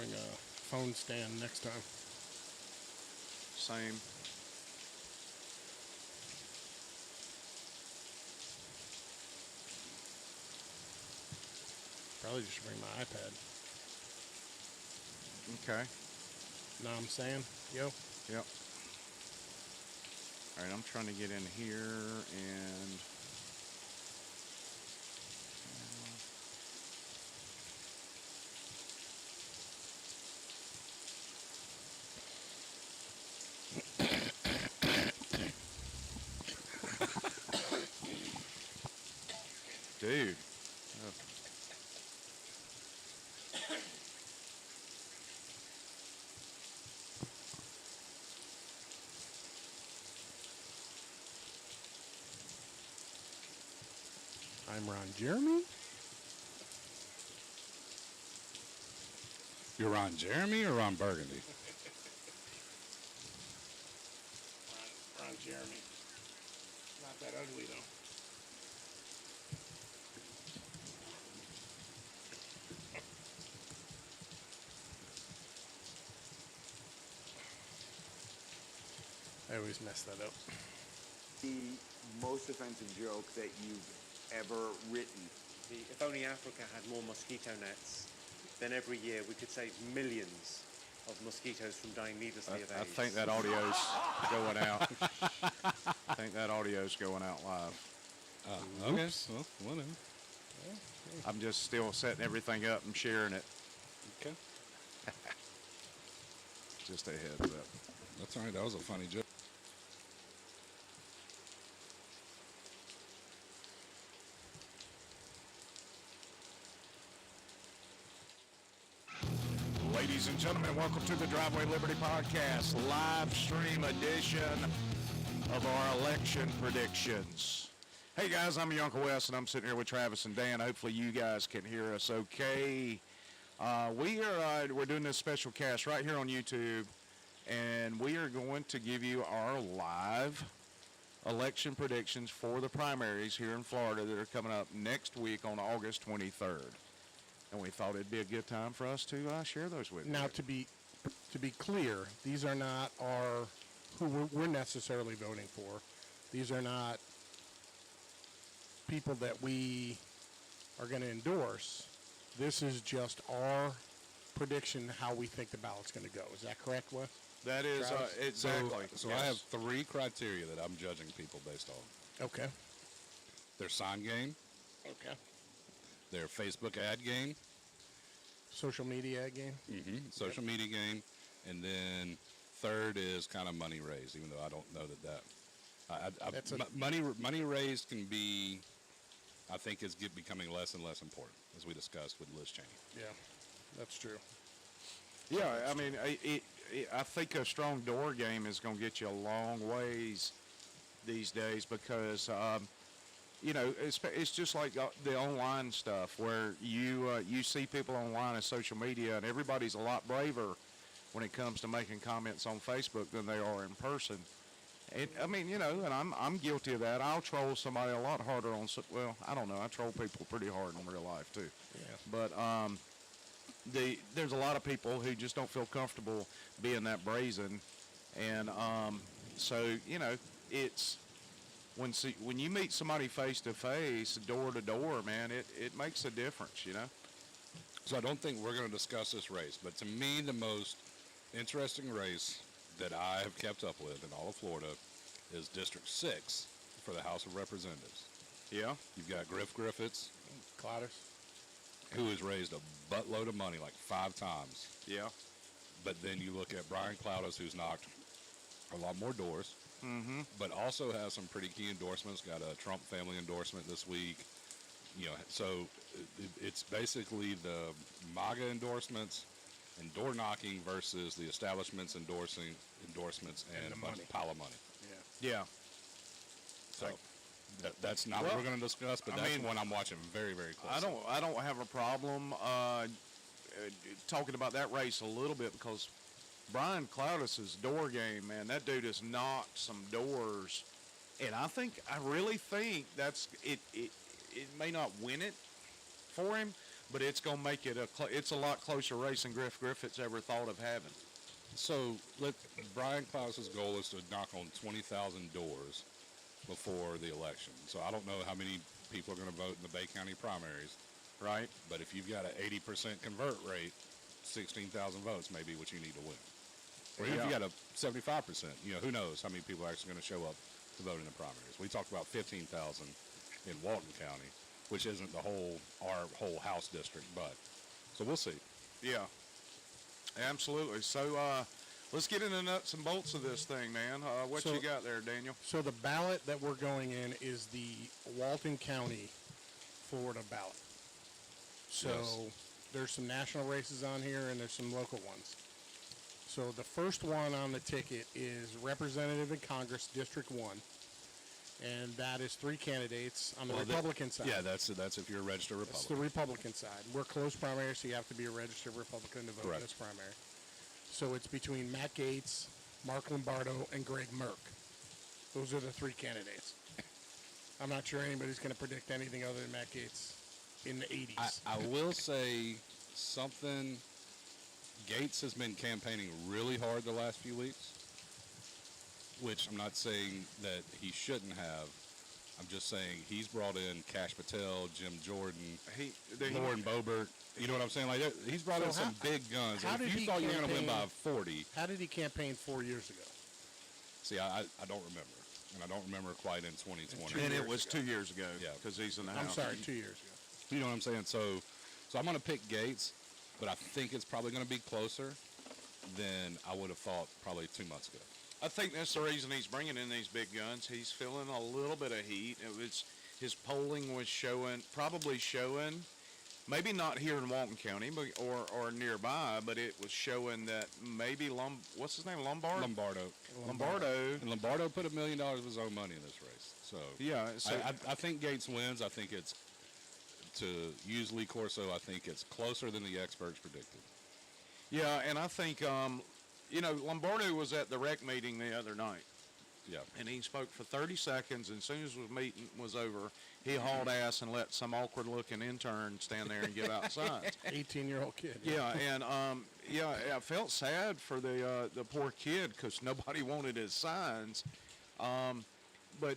bring a phone stand next time. Same. Probably just bring my iPad. Okay. Know what I'm saying? Yo. Yep. All right, I'm trying to get in here and... Dude. Oh. I'm Ron Jeremy. You're Ron Jeremy or Ron Burgundy? Ron Jeremy. Not that ugly, though. I always mess that up. The most offensive joke that you've ever written? If only Africa had more mosquito nets, then every year we could save millions of mosquitoes from dying needlessly of AIDS. I think that audio's going out. I think that audio's going out live. Okay, well, whatever. I'm just still setting everything up and sharing it. Okay. Just a heads up. That's all right. That was a funny joke. Ladies and gentlemen, welcome to the Driveway Liberty Podcast, live stream edition of our election predictions. Hey guys, I'm your Uncle Wes, and I'm sitting here with Travis and Dan. Hopefully you guys can hear us okay. We're doing this special cast right here on YouTube, and we are going to give you our live election predictions for the primaries here in Florida that are coming up next week on August 23rd. And we thought it'd be a good time for us to share those with you. Now, to be clear, these are not who we're necessarily voting for. These are not people that we are going to endorse. This is just our prediction, how we think the ballot's going to go. Is that correct, Wes? That is exactly. So yes. I have 3 criteria that I'm judging people based on. Okay. Their sign game, Okay. their Facebook ad game, Social media ad game? social media game, and then third is kind of money raised, even though I don't know that money raised can be, I think, is becoming less and less important, as we discussed with Liz Cheney. Yeah, that's true. Yeah, I mean, I think a strong door game is going to get you a long ways these days because, it's just like the online stuff where you see people online and social media, and everybody's a lot braver when it comes to making comments on Facebook than they are in person. And I mean, and I'm guilty of that. I'll troll somebody a lot harder on. Well, I don't know. I troll people pretty hard in real life too. Yeah. But there's a lot of people who just don't feel comfortable being that brazen, and so it's when you meet somebody face to face, door to door, man, it makes a difference, So I don't think we're going to discuss this race, but to me, the most interesting race that I have kept up with in all of Florida is District 6 for the House of Representatives. Yeah. You've got Griff Griffiths, Clotters. who has raised a buttload of money, like 5 times. Yeah. But then you look at Brian Cloudis, who's knocked a lot more doors, but also has some pretty key endorsements. Got a Trump family endorsement this week. So it's basically the MAGA endorsements and door knocking versus the establishment's endorsements and a pile of money. Yeah. So that's not what we're going to discuss, but that's one I'm watching very, very closely. I don't have a problem talking about that race a little bit because Brian Cloudis's door game, man, that dude has knocked some doors, and I really think that's it. It may not win it for him, but it's going to make it it's a lot closer race than Griffith's ever thought of having. So Brian Klaus's goal is to knock on 20,000 doors before the election. So I don't know how many people are going to vote in the Bay County primaries, Right? but if you've got an 80% convert rate, 16,000 votes may be what you need to win. Or even if you got a 75%, who knows how many people are actually going to show up to vote in the primaries. We talked about 15,000 in Walton County, which isn't our whole House district, but so we'll see. Yeah. Absolutely. So let's get into the nuts and bolts of this thing, man. What So- you got there, Daniel? So the ballot that we're going in is the Walton County, Florida ballot. So Yes. there's some national races on here and there's some local ones. So the first one on the ticket is Representative in Congress, District 1. And that is 3 candidates on the Republican side. Yeah, that's if you're a registered That's the Republican. Republican side. We're closed primary, so you have to be a registered Republican to vote Correct. in this primary. So it's between Matt Gaetz, Mark Lombardo, and Greg Merck. Those are the 3 candidates. I'm not sure anybody's going to predict anything other than Matt Gaetz in the 80s. I will say something. Gates has been campaigning really hard the last few weeks, which I'm not saying that he shouldn't have. I'm just saying he's brought in Cash Patel, Jim Jordan, Lauren Boebert. You know what I'm saying? Like he's brought in some big guns. how And did if you he thought you were going to win by campaign- 40, How did he campaign 4 years ago? see, I don't remember, and I don't remember quite in 2020. And it was 2 years ago. Yeah. Because he's in the I'm House. sorry, 2 years ago. You know what I'm saying? So I'm going to pick Gates, but I think it's probably going to be closer than I would have thought probably 2 months ago. I think that's the reason he's bringing in these big guns. He's feeling a little bit of heat. His polling was probably showing, maybe not here in Walton County, but or nearby, but it was showing that maybe what's his name, Lombard? Lombardo. And Lombardo put $1 million of his own money in this race. So Yeah. So I think Gates wins. I think it's, to use Lee Corso, I think it's closer than the experts predicted. yeah, and I think Lombardo was at the rec meeting the other night. Yeah. And he spoke for 30 seconds, and as soon as the meeting was over, he hauled ass and let some awkward-looking intern stand there and give out signs. 18-year-old kid. Yeah, and I felt sad for the poor kid because nobody wanted his signs, but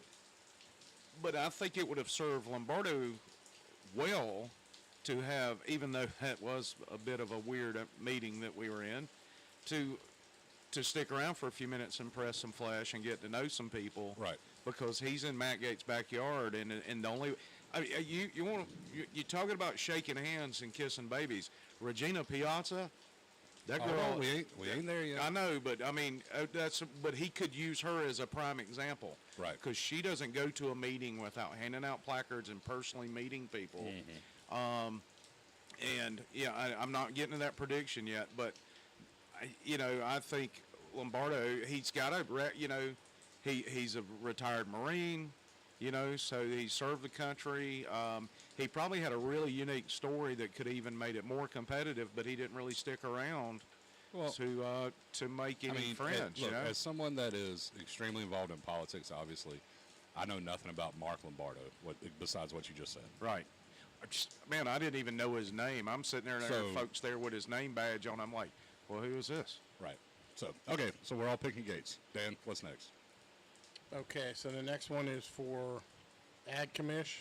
I think it would have served Lombardo well to have, even though that was a bit of a weird meeting that we were in, to stick around for a few minutes and press some flesh and get to know some people. Right. Because he's in Matt Gates' backyard, and the only you talking about shaking hands and kissing babies. Regina Piazza, that girl. Oh, we ain't there yet. I know, but I mean but he could use her as a prime example. Right. Because she doesn't go to a meeting without handing out placards and personally meeting people. Mm-hmm. And yeah, I'm not getting to that prediction yet, but I think Lombardo, he's got he's a retired Marine, so he served the country. He probably had a really unique story that could even made it more competitive, but he didn't really stick around to make any friends. Look, as someone that is extremely involved in politics, obviously, I know nothing about Mark Lombardo besides what you just said. Right. Man, I didn't even know his name. I'm sitting there and there are folks there with his name badge on. I'm like, well, who is this? Right. So, okay, so we're all picking Gates. Dan, what's next? Okay, so the next one is for Ag Commish.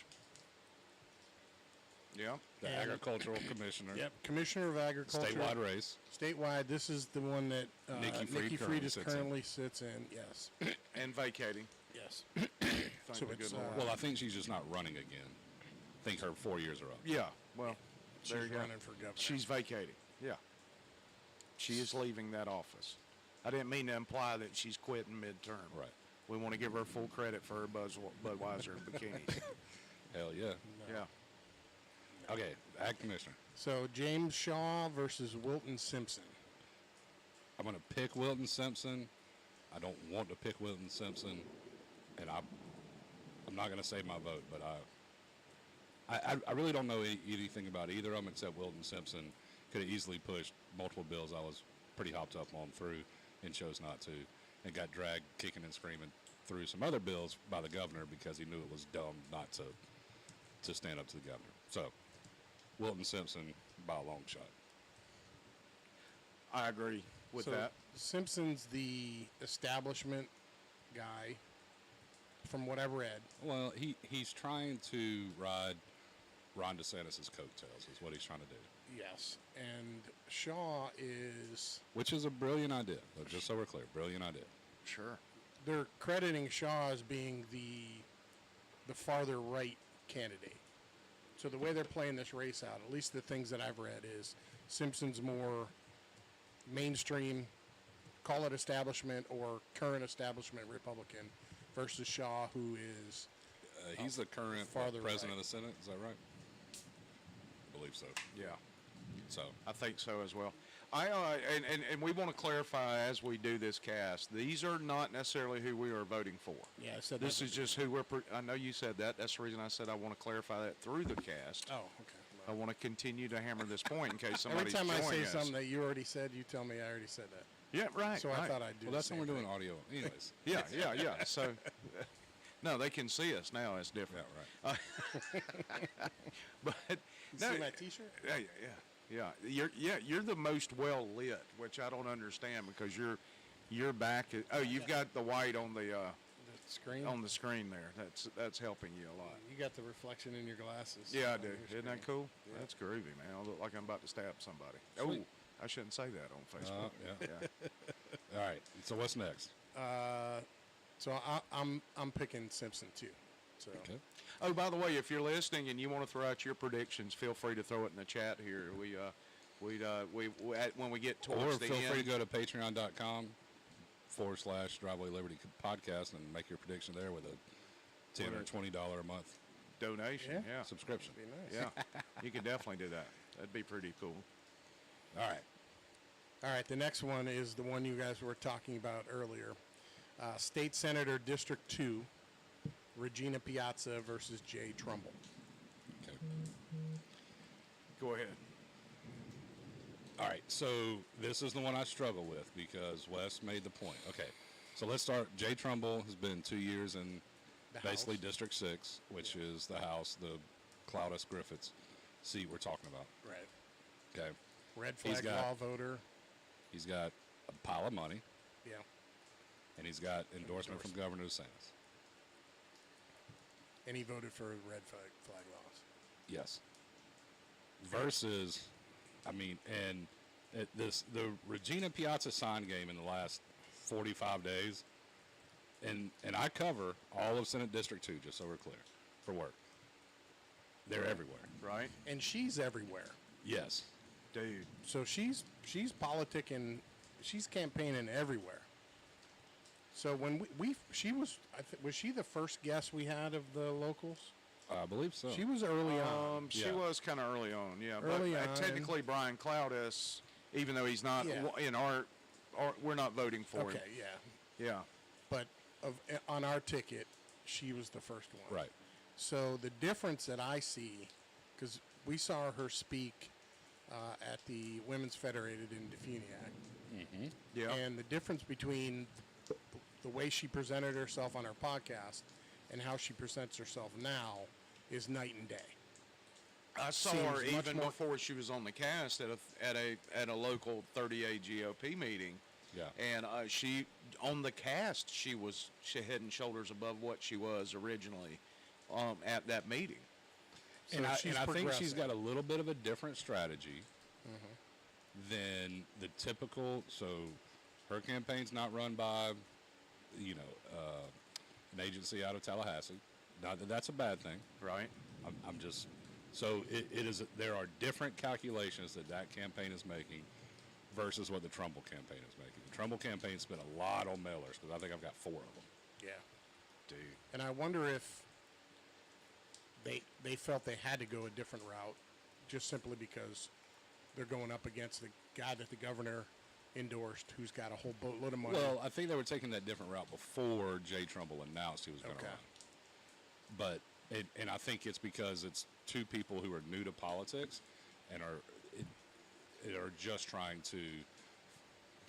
Yeah. The And- Agricultural Commissioner. Yep, Commissioner of Agriculture. Statewide race. Statewide, this is the one that Nikki Fried Nikki currently Fried sits in. currently sits in. Yes. And vacating. Yes. Thank So the it's, good Lord. Well, I think she's just not running again. I think her 4 years are up. Yeah. Well, She's there you go. running for governor. She's vacating. Yeah. She is leaving that office. I didn't mean to imply that she's quitting midterm. Right. We want to give her full credit for her Budweiser bikinis. Hell yeah. Yeah. Okay, Ag Commissioner. So James Shaw versus Wilton Simpson. I'm going to pick Wilton Simpson. I don't want to pick Wilton Simpson, and I'm not going to save my vote, but I really don't know anything about either of them except Wilton Simpson could have easily pushed multiple bills I was pretty hopped up on through and chose not to, and got dragged kicking and screaming through some other bills by the governor because he knew it was dumb not to stand up to the governor. So Wilton Simpson by a long shot. I agree with So that. Simpson's the establishment guy, from what I've read. Well, he's trying to ride Ron DeSantis' coattails is what he's trying to do. Yes, and Shaw is. Which is a brilliant idea. But just so we're clear, brilliant idea. Sure. They're crediting Shaw as being the farther right candidate. So the way they're playing this race out, at least the things that I've read, is Simpson's more mainstream, call it establishment or current establishment Republican, versus Shaw, who is He's the current farther president right. of the Senate. Is that right? I believe so. Yeah. So I think so as well. And we want to clarify as we do this cast, these are not necessarily who we are voting for. yeah. I said This that is just who I know you said that. That's the reason I said I want to clarify that through the cast. Oh, okay. I want to continue to hammer this point in case Every somebody's time I say joining us. something that you already said, you tell me I already said that. Yeah, right. So right. I thought I'd do. well, the that's when same we're doing thing. audio. Anyways. Yeah. So, no, they can see us now. It's Yeah, different. right. But You no, see my T-shirt? yeah. You're the most well lit, which I don't understand because your back is. Oh, you've got the white on The screen. the screen there. That's helping you a lot. You got the reflection in your glasses. Yeah, I on do. your Isn't that screen. cool? Yeah. That's groovy, man. I look like I'm about to stab somebody. Sweet. Oh, I shouldn't say that on Facebook. Yeah. All right. So what's next? So I'm picking Simpson too. So Okay. Oh, by the way, if you're listening and you want to throw out your predictions, feel free to throw it in the chat here. When we get Or towards the feel end, free to go to patreon.com/Driveway Liberty podcast and make your prediction there with a $10 or $20 a month donation. Yeah, subscription. be nice. yeah, you can definitely do that. That'd be pretty cool. All right. All right. The next one is the one you guys were talking about earlier. State Senator District 2, Regina Piazza versus Jay Trumbull. Okay. Go ahead. All right, so this is the one I struggle with because Wes made the point. Okay, so let's start. Jay Trumbull has been 2 years in The basically House. District 6, which is the House, the Cloudus Griffiths seat we're talking about. Right. Okay, Red He's flag got- law voter. he's got a pile of money, Yeah. and he's got endorsement from Governor DeSantis. And he voted for red flag laws. Yes. Versus, I mean, and the Regina Piazza sign game in the last 45 days, and I cover all of Senate District 2, just so we're clear, for work. They're everywhere. Right, And she's everywhere. Yes. dude. So she's politicking, she's campaigning everywhere. So when was she the first guest we had of the locals? I believe so. She was early on. She Yeah. was kind of early on, yeah. Early but on. technically, Brian Cloudus, even though he's not Yeah. in our, we're not voting for Okay, him. yeah. Yeah. But on our ticket, she was the first one. Right. So the difference that I see, because we saw her speak at the Women's Federated in Defuniak, Yeah. and the difference between the way she presented herself on her podcast and how she presents herself now is night and day. I saw seems her much even more- before she was on the cast at a local 30A GOP meeting. Yeah. And she on the cast she was head and shoulders above what she was originally at that meeting. So And I she's think she's progressing. got a little bit of a different strategy than the typical. So her campaign's not run by, an agency out of Tallahassee. Not that that's a bad thing. Right. I'm just so it is. There are different calculations that campaign is making versus what the Trumbull campaign is making. The Trumbull campaign spent a lot on mailers because I think I've got 4 of them. Yeah. Dude. And I wonder if they felt they had to go a different route just simply because they're going up against the guy that the governor endorsed who's got a whole boatload of money. Well, I think they were taking that different route before Jay Trumbull announced he was going to Okay. run. But and I think it's because it's 2 people who are new to politics and are just trying to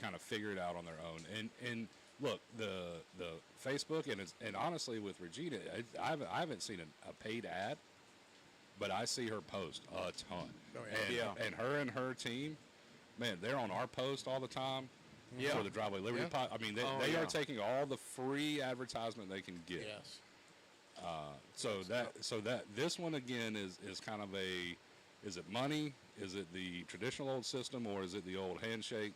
kind of figure it out on their own. And look, the Facebook and honestly with Regina, I haven't seen a paid ad but I see her post a ton. Oh, And her team, man, they're on our post all the time. Yeah. For the Driveway Liberty Yeah. I mean, Oh, they yeah. are taking all the free advertisement they can get. Yes. So this one again is kind of is it money? Is it the traditional old system, or is it the old handshake?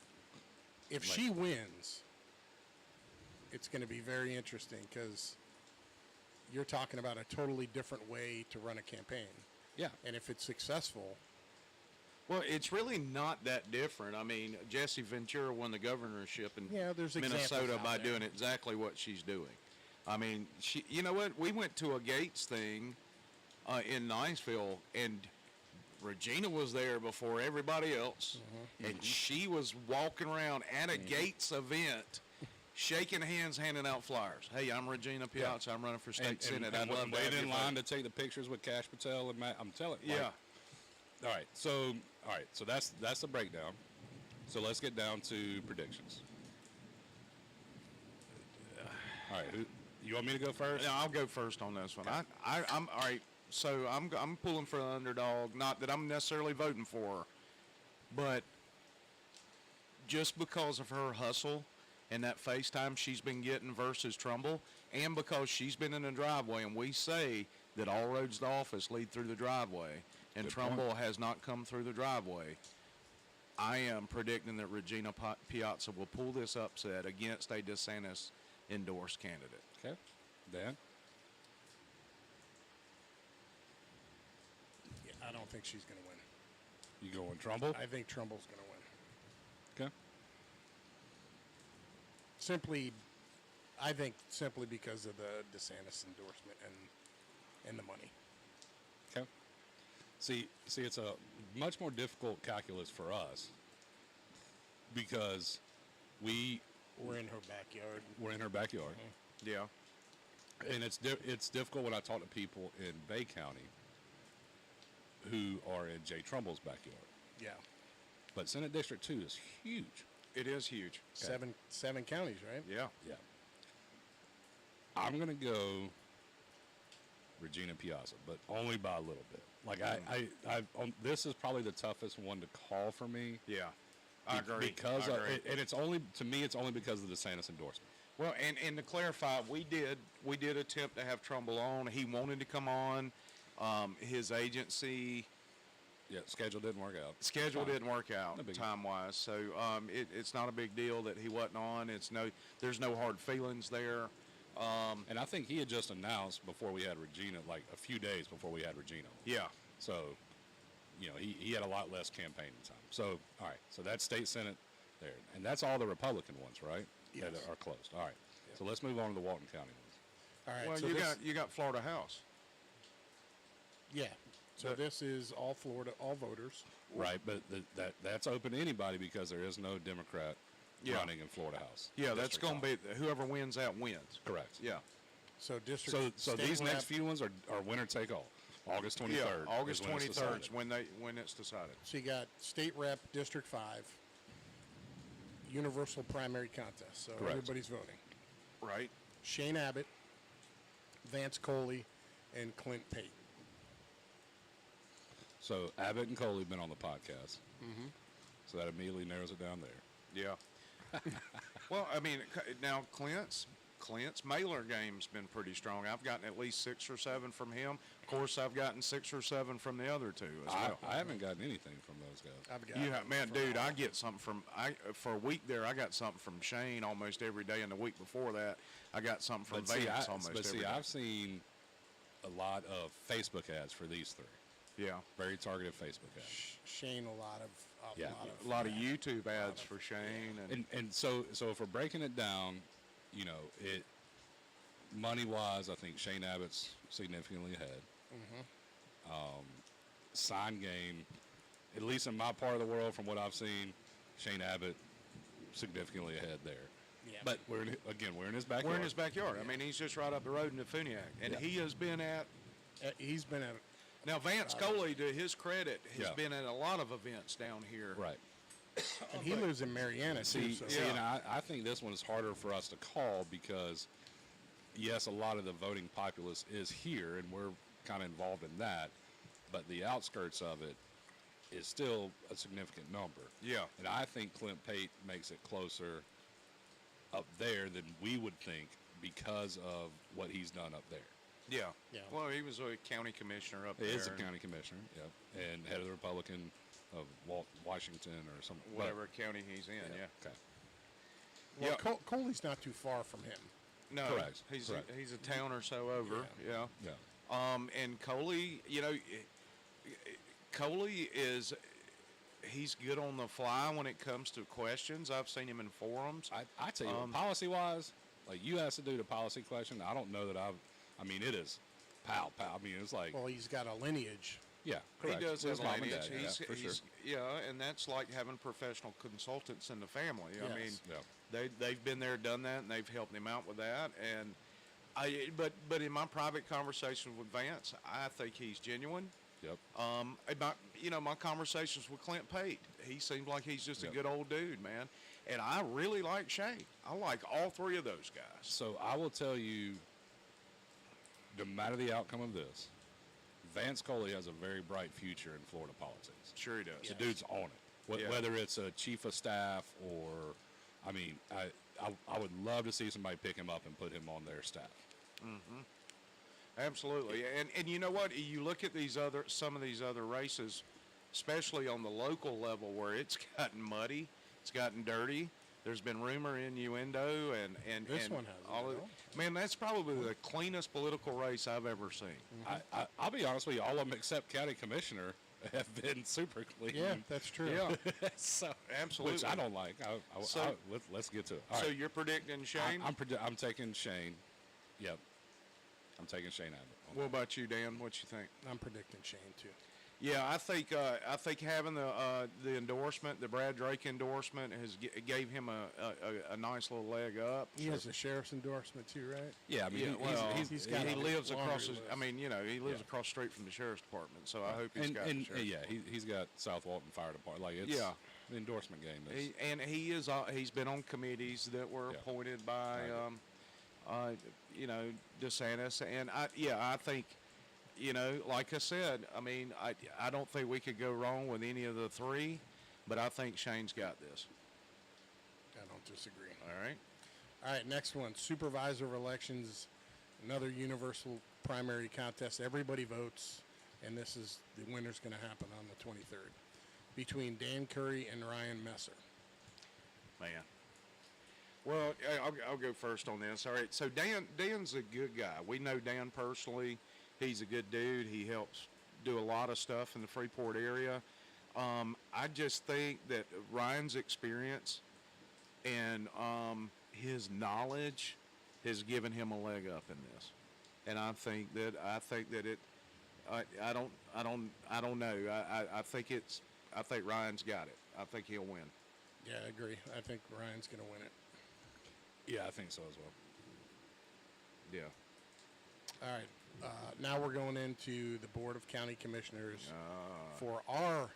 If she wins, it's going to be very interesting because you're talking about a totally different way to run a campaign. Yeah. And if it's successful, Well, it's really not that different. I mean, Jesse Ventura won the governorship in Yeah, there's examples Minnesota out by there. doing exactly what she's doing. I mean, you know what? We went to a Gates thing in Niceville, and Regina was there before everybody else, and she was walking around at a Gates event, shaking hands, handing out flyers. Hey, I'm Regina Piazza. I'm running for state senate. I'd love to wait have in you line vote." to take the pictures with Cash Patel and Matt. I'm telling you. Yeah. All right. So that's the breakdown. So let's get down to predictions. All right. You want me to go first? Yeah, I'll go first on this one. Okay. I'm all right. So I'm pulling for the underdog. Not that I'm necessarily voting for her, but just because of her hustle and that FaceTime she's been getting versus Trumbull, and because she's been in the driveway, and we say that all roads to office lead through the driveway, and Good Trumbull point. has not come through the driveway. I am predicting that Regina Piazza will pull this upset against a DeSantis endorsed candidate. Okay. Dan? yeah, I don't think she's going to win. You going Trumbull? I think Trumbull's going to win. Okay. I think simply because of the DeSantis endorsement and the money. Okay. See, it's a much more difficult calculus for us because We're in her backyard. we're in her backyard, Yeah. and it's difficult when I talk to people in Bay County who are in Jay Trumbull's backyard. Yeah. But Senate District 2 is huge. It is huge. Seven counties, right? Yeah. Yeah. I'm going to go Regina Piazza, but only by a little bit. Like this is probably the toughest one to call for me. Yeah. I agree. Because I agree. and it's only to me it's only because of the DeSantis endorsement. Well, and to clarify, we did attempt to have Trumbull on. He wanted to come on. His agency Yeah, schedule didn't work out. schedule Fine. didn't work out No big deal. time wise, so it's not a big deal that he wasn't on. There's no hard feelings there. And I think he had just announced before we had Regina, like a few days before we had Regina. Yeah. So, he had a lot less campaigning time. So, all right. So that's state senate there, and that's all the Republican ones, right? Yes. That are closed. All right. So let's move on to the Walton County ones. All right. Well, so you got Florida House. Yeah. So this is all Florida, all voters. Right, but that's open to anybody because there is no Democrat Yeah. running in Florida House. Yeah, that's District going to be whoever wins that wins. correct. Yeah. So district. So state these rep- next few ones are winner take all. August 23rd. Yeah. August is when it's 23rd is decided. when it's decided. So you got state rep, District 5, universal primary contest. So Correct. everybody's voting. Right. Shane Abbott, Vance Coley, and Clint Pate. So Abbott and Coley have been on the podcast. So that immediately narrows it down there. Yeah. Well, I mean, now Clint's mailer game's been pretty strong. I've gotten at least 6 or 7 from him. Of course, I've gotten 6 or 7 from the other two as well. I haven't gotten anything from those guys. I've got You have, man, dude, I get something from for a week there. I got something from Shane almost every day, and the week before that, I got something from Vance almost every day. I've seen a lot of Facebook ads for these three. Yeah, Very targeted Facebook ads. Shane a lot of a lot of YouTube ads for Shane, And so if we're breaking it down, it money wise, I think Shane Abbott's significantly ahead. Sign game, at least in my part of the world, from what I've seen, Shane Abbott significantly ahead there. Yeah. But we're in his backyard. we're in his backyard. I mean, he's just right up the road in Funiac, and Yeah. he has been at. He's been at. Now, Vance Coley, to his credit, has Yeah. been at a lot of events down here. Right. And he lives in Mariana too. So I think this one is harder for us to call because, yes, a lot of the voting populace is here, and we're kind of involved in that. but the outskirts of it is still a significant number. Yeah. And I think Clint Pate makes it closer up there than we would think because of what he's done up there. Yeah. Yeah. Well, he was a county commissioner up He there. is a county commissioner, yep, and head of the Republican of Washington or something. Whatever county he's in, yeah. Okay. Well, Yeah. Coley's not too far from him. No, Correct. he's Correct. he's a town or so over, yeah. Yeah. And Coley, Coley he's good on the fly when it comes to questions. I've seen him in forums. I tell you, policy-wise, like you asked to do the policy question, I don't know that I mean, it is pow. I mean, it's like, Well, he's got a lineage. yeah, He correct. does His have mom and lineage. dad, yeah, for sure. And that's like having professional consultants in the family. I mean, Yeah. they've been there, done that, and they've helped him out with that. And but in my private conversations with Vance, I think he's genuine. Yep. My conversations with Clint Pate, he seems like he's just a Yep. good old dude, man. And I really like Shane. I like all three of those guys. So I will tell you, no matter the outcome of this, Vance Coley has a very bright future in Florida politics. Sure he does. The dude's on it. Yeah. Whether it's a chief of staff or, I mean, I would love to see somebody pick him up and put him on their staff. Absolutely. And you know what? You look at some of these other races, especially on the local level where it's gotten muddy, it's gotten dirty. There's been rumor, innuendo, and This and one hasn't all at of, all. man, that's probably the cleanest political race I've ever seen. I'll be honest with you, all of them except county commissioner have been super clean. Yeah, that's true. Yeah, So, absolutely. which I don't like. So- Let's get to it. All So right. you're predicting Shane? I'm taking Shane. Yep. I'm taking Shane Abbott. What about you, Dan? What you think? I'm predicting Shane too. Yeah, I think having the endorsement, the Brad Drake endorsement, gave him a nice little leg up. He has a sheriff's endorsement too, right? Yeah, I mean, Yeah, well, he's got he a lives laundry across. list. I mean, he lives Yeah. across the street from the sheriff's department. So I hope he's got. and the sheriff's yeah, he's got South Walton Fire Department. Like it's Yeah. the endorsement game. Is, He's been on committees that were Yeah. appointed by Right. DeSantis, and I think, like I said, I mean, I don't think we could go wrong with any of the three, but I think Shane's got this. I don't disagree. All right. All right, next one. Supervisor of elections, another universal primary contest. Everybody votes, and the winner's going to happen on the 23rd between Dan Curry and Ryan Messer. Man. Well, I'll go first on this. All right. So Dan's a good guy. We know Dan personally. He's a good dude. He helps do a lot of stuff in the Freeport area. I just think that Ryan's experience and his knowledge has given him a leg up in this. And I think that it. I don't know. I think Ryan's got it. I think he'll win. Yeah, I agree. I think Ryan's going to win it. yeah, I think so as well. Yeah. All right. Now we're going into the Board of County Commissioners for our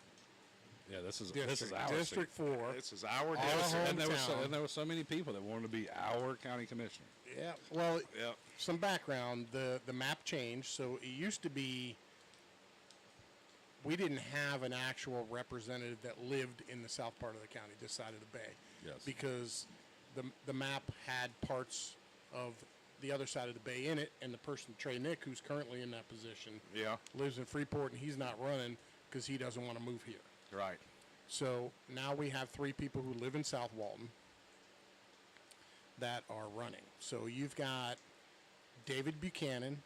Yeah, this is district. our District 4. This is our Our district. home. and there were so many people that wanted to be our county commissioner. Yeah. Well, Yep. some background. The map changed. So it used to be we didn't have an actual representative that lived in the south part of the county, this side of the bay. Yes. Because the map had parts of the other side of the bay in it, and the person, Trey Nick, who's currently in that position, Yeah. lives in Freeport, and he's not running because he doesn't want to move here. Right. So now we have 3 people who live in South Walton that are running. So you've got David Buchanan,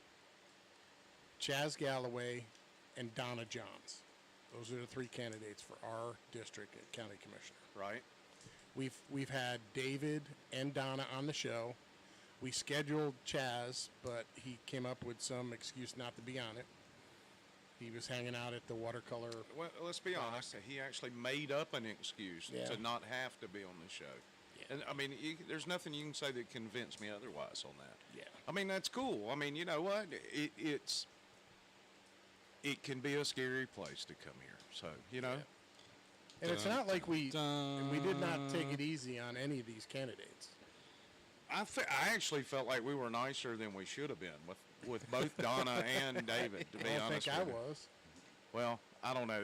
Chaz Galloway, and Donna Johns. Those are the 3 candidates for our district at county commissioner. Right. We've had David and Donna on the show. We scheduled Chaz, but he came up with some excuse not to be on it. He was hanging out at the watercolor. Well, let's be honest. He actually made up an excuse Yeah. to not have to be on the show. Yeah. And I mean, there's nothing you can say that convinced me otherwise on that. Yeah. I mean, that's cool. I mean, you know what? It can be a scary place to come here. So, you know. And it's not like we did not take Dun. it easy on any of these candidates. I actually felt like we were nicer than we should have been with both Donna and David, to be I don't honest think I with you. was. Well, I don't know.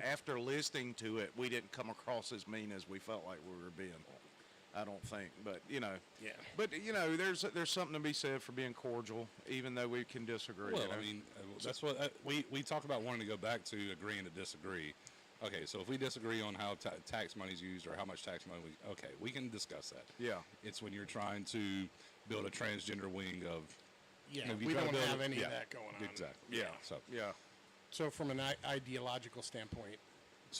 After listening to it, we didn't come across as mean as we felt like we were being. I don't think, but Yeah. But there's something to be said for being cordial, even though we can disagree. Well, I mean, that's what we talk about wanting to go back to agreeing to disagree. Okay, so if we disagree on how tax money's used or how much tax money we can discuss that. Yeah. It's when you're trying to build a transgender wing of. Yeah, if you we try to don't build have it- any yeah, of that going on. Exactly. yeah, So, yeah, So from an ideological standpoint,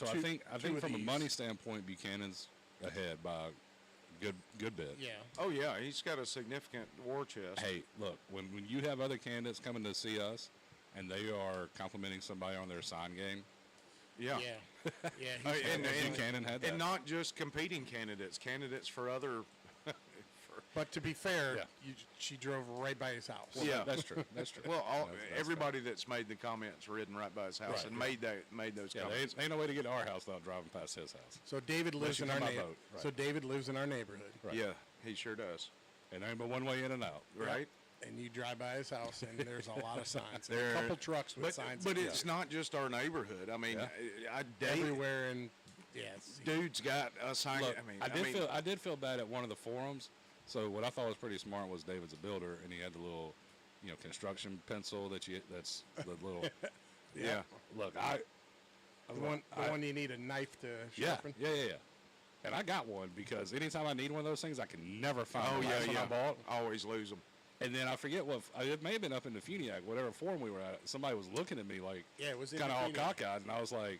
I two- think two of from a these- money standpoint, Buchanan's ahead by a good bit. yeah. oh yeah, he's got a significant war chest. Hey, look, when you have other candidates coming to see us, and they are complimenting somebody on their sign game, yeah. Yeah. Yeah. Uh, he's and, definitely- and, Buchanan had that. and not just competing candidates for other. but to be fair, Yeah. she drove right by his house. well, Yeah. that's true. That's true. Well, That's everybody that's made the comments ridden right by his house Right, and yeah. made those yeah, comments. ain't no way to get to our house without driving past his house. So David lives you in our come by neighborhood. boat, right. So David lives in our neighborhood, Right. Yeah, he sure does. And there ain't but one way in and out. Right. and you drive by his house, and there's a lot of signs. And There- a couple trucks with But signs. but up it's not just our neighborhood. I mean, Yeah. everywhere, and yes, dude's got a sign. Look, I mean, I did feel bad at one of the forums. So what I thought was pretty smart was David's a builder, and he had the little, construction pencil that's the little. yeah. Look, the one you need a knife to yeah, sharpen. yeah. And I got one because anytime I need one of those things, I can never find. Oh the yeah, last one yeah. I bought. Always lose them. And then I forget it may have been up in the Funiac, whatever forum we were at. Somebody was looking at me like, Yeah, it was in kind of the all Funiac. cockeyed, and I was like,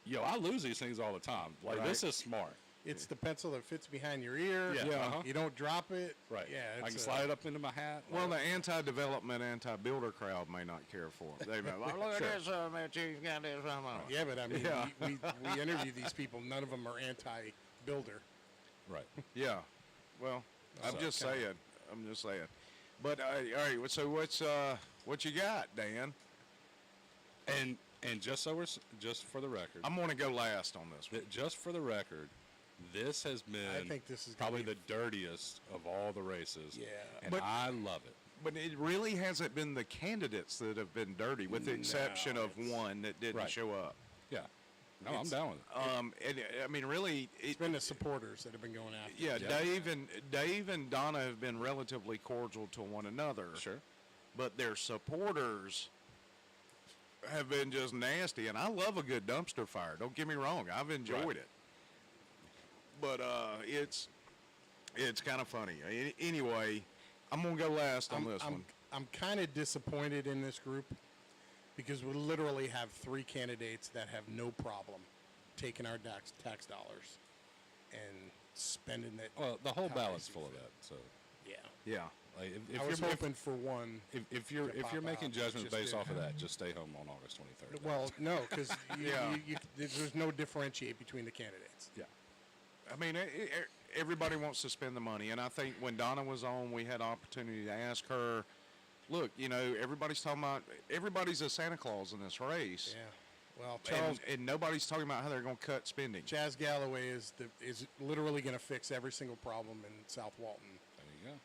"Yo, I lose these things all the time. Like Right. this is smart, It's the pencil that fits behind your ear. Yeah, uh-huh. You don't drop it. right? Yeah, I it's can slide it up into my hat. Well, the anti-development, anti-builder crowd may not care for it. They may like, look at this, man, you got this. Yeah, but I mean, Yeah. we interview these people. None of them are anti-builder. right. Yeah. Well, I'm So, just saying. I'm just saying. But all right. So what you got, Dan? And just for the record, I'm going to go last on this one. just for the record, this has been think this is gonna probably be- the dirtiest of all the races. Yeah. and But- I love it. But it really hasn't been the candidates that have been dirty, with the exception of one that didn't Right. show up. Yeah, no, I'm down with it. And I mean, really, It's been the supporters that have been going after. yeah, Yeah. Dave and Donna have been relatively cordial to one another. Sure. But their supporters have been just nasty, and I love a good dumpster fire. Don't get me wrong, I've enjoyed Right. it. But it's kind of funny. Anyway, I'm gonna go last on this one. I'm kind of disappointed in this group because we literally have 3 candidates that have no problem taking our tax dollars and spending it. Well, the whole how ballot's they see full of fit. that. So, Yeah. Yeah. like, I was hoping for one. if you're to pop making out, judgments just based didn't off of that, just stay home on August 23rd. Well, no, because Yeah. there's no differentiate between the candidates. yeah. I mean, everybody wants to spend the money, and I think when Donna was on, we had opportunity to ask her, look, everybody's talking about, everybody's a Santa Claus in this race. Yeah. Well, Charles And nobody's talking about how they're going to cut spending. Chaz Galloway is literally going to fix every single problem in South Walton. There you go.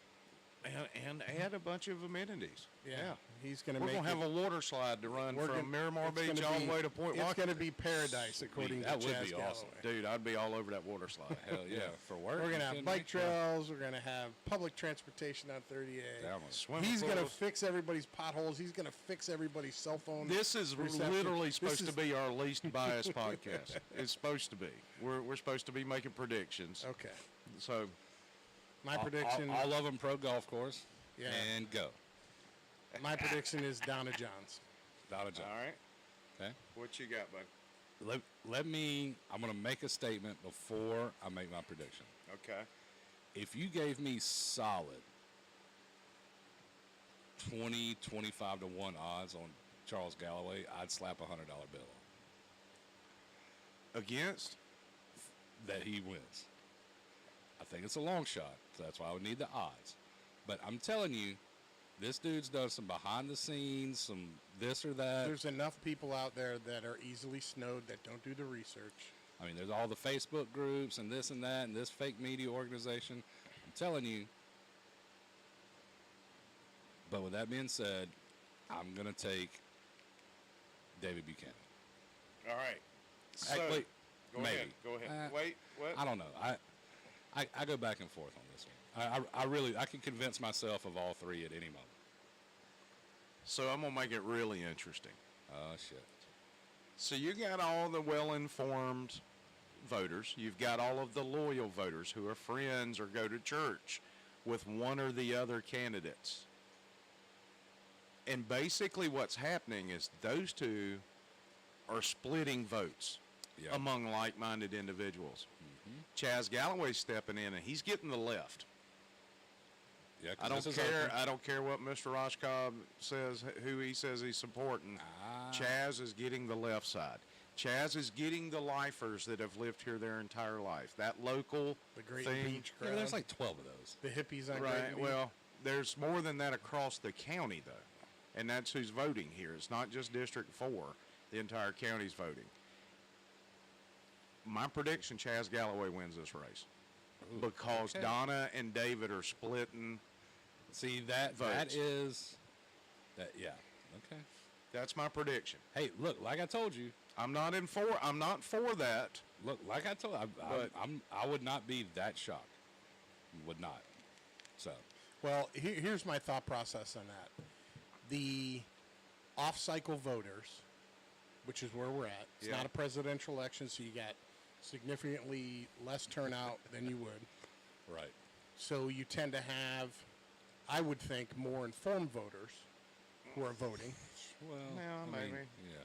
And add a bunch of amenities. Yeah, he's going to We're make. going to have a water slide to run we're from gonna- Miramar it's Beach gonna all be- the way to Point It's Washington. going to be paradise, according That to would Chaz be Galloway. awesome. Dude, I'd be all over that water slide. Hell yeah, for work. We're going to you have kidding bike me? trails. We're going to have public transportation on 38. Down with it. Swimming He's going to pools. fix everybody's potholes. He's going to fix everybody's cell phone. This is reception. literally This supposed is- to be our least biased podcast. It's supposed to be. We're supposed to be making predictions. Okay. So, My prediction. All of them pro golf course. Yeah. And go. My prediction is Donna Johns. Donna Jones. all right. Okay. What you got, bud? I'm going to make a statement before I make my prediction. Okay. If you gave me solid 20, 25 to 1 odds on Charles Galloway, I'd slap a $100 bill on Against? that he wins. I think it's a long shot, so that's why I would need the odds. But I'm telling you, this dude's done some behind the scenes, some this or that. There's enough people out there that are easily snowed that don't do the research. I mean, there's all the Facebook groups and this and that and this fake media organization. I'm telling you. But with that being said, I'm gonna take David Buchanan. All right. So, Wait, go maybe. ahead. Go ahead. Wait, what? I don't know. I go back and forth on this one. I really can convince myself of all three at any moment. So I'm gonna make it really interesting. Oh shit. So you got all the well-informed voters. You've got all of the loyal voters who are friends or go to church with one or the other candidates. And basically what's happening is those two are splitting votes Yeah. among like-minded individuals. Chaz Galloway's stepping in, and he's getting the left. Yeah. 'Cause I don't this is care. open. I don't care what Mr. Rashkov says, who he says he's supporting. Chaz is getting the left side. Chaz is getting the lifers that have lived here their entire life. That local The Great thing, Beach Yeah, crowd. there's like 12 of those. the hippies on right? Great Beach. Well, there's more than that across the county, though, and that's who's voting here. It's not just District 4. The entire county's voting. My prediction: Chaz Galloway wins this race because okay. Donna and David are splitting. See that Votes. yeah. Okay. That's my prediction. Hey, look, like I told you. I'm not for that. Look, like I told, But- I would not be that shocked. Would not. So, Well, here's my thought process on that. The off-cycle voters, which is where we're at. It's Yeah. not a presidential election, so you got significantly less turnout than you would. right. So you tend to have, I would think, more informed voters who are voting. Well, Yeah, I mean, maybe. yeah.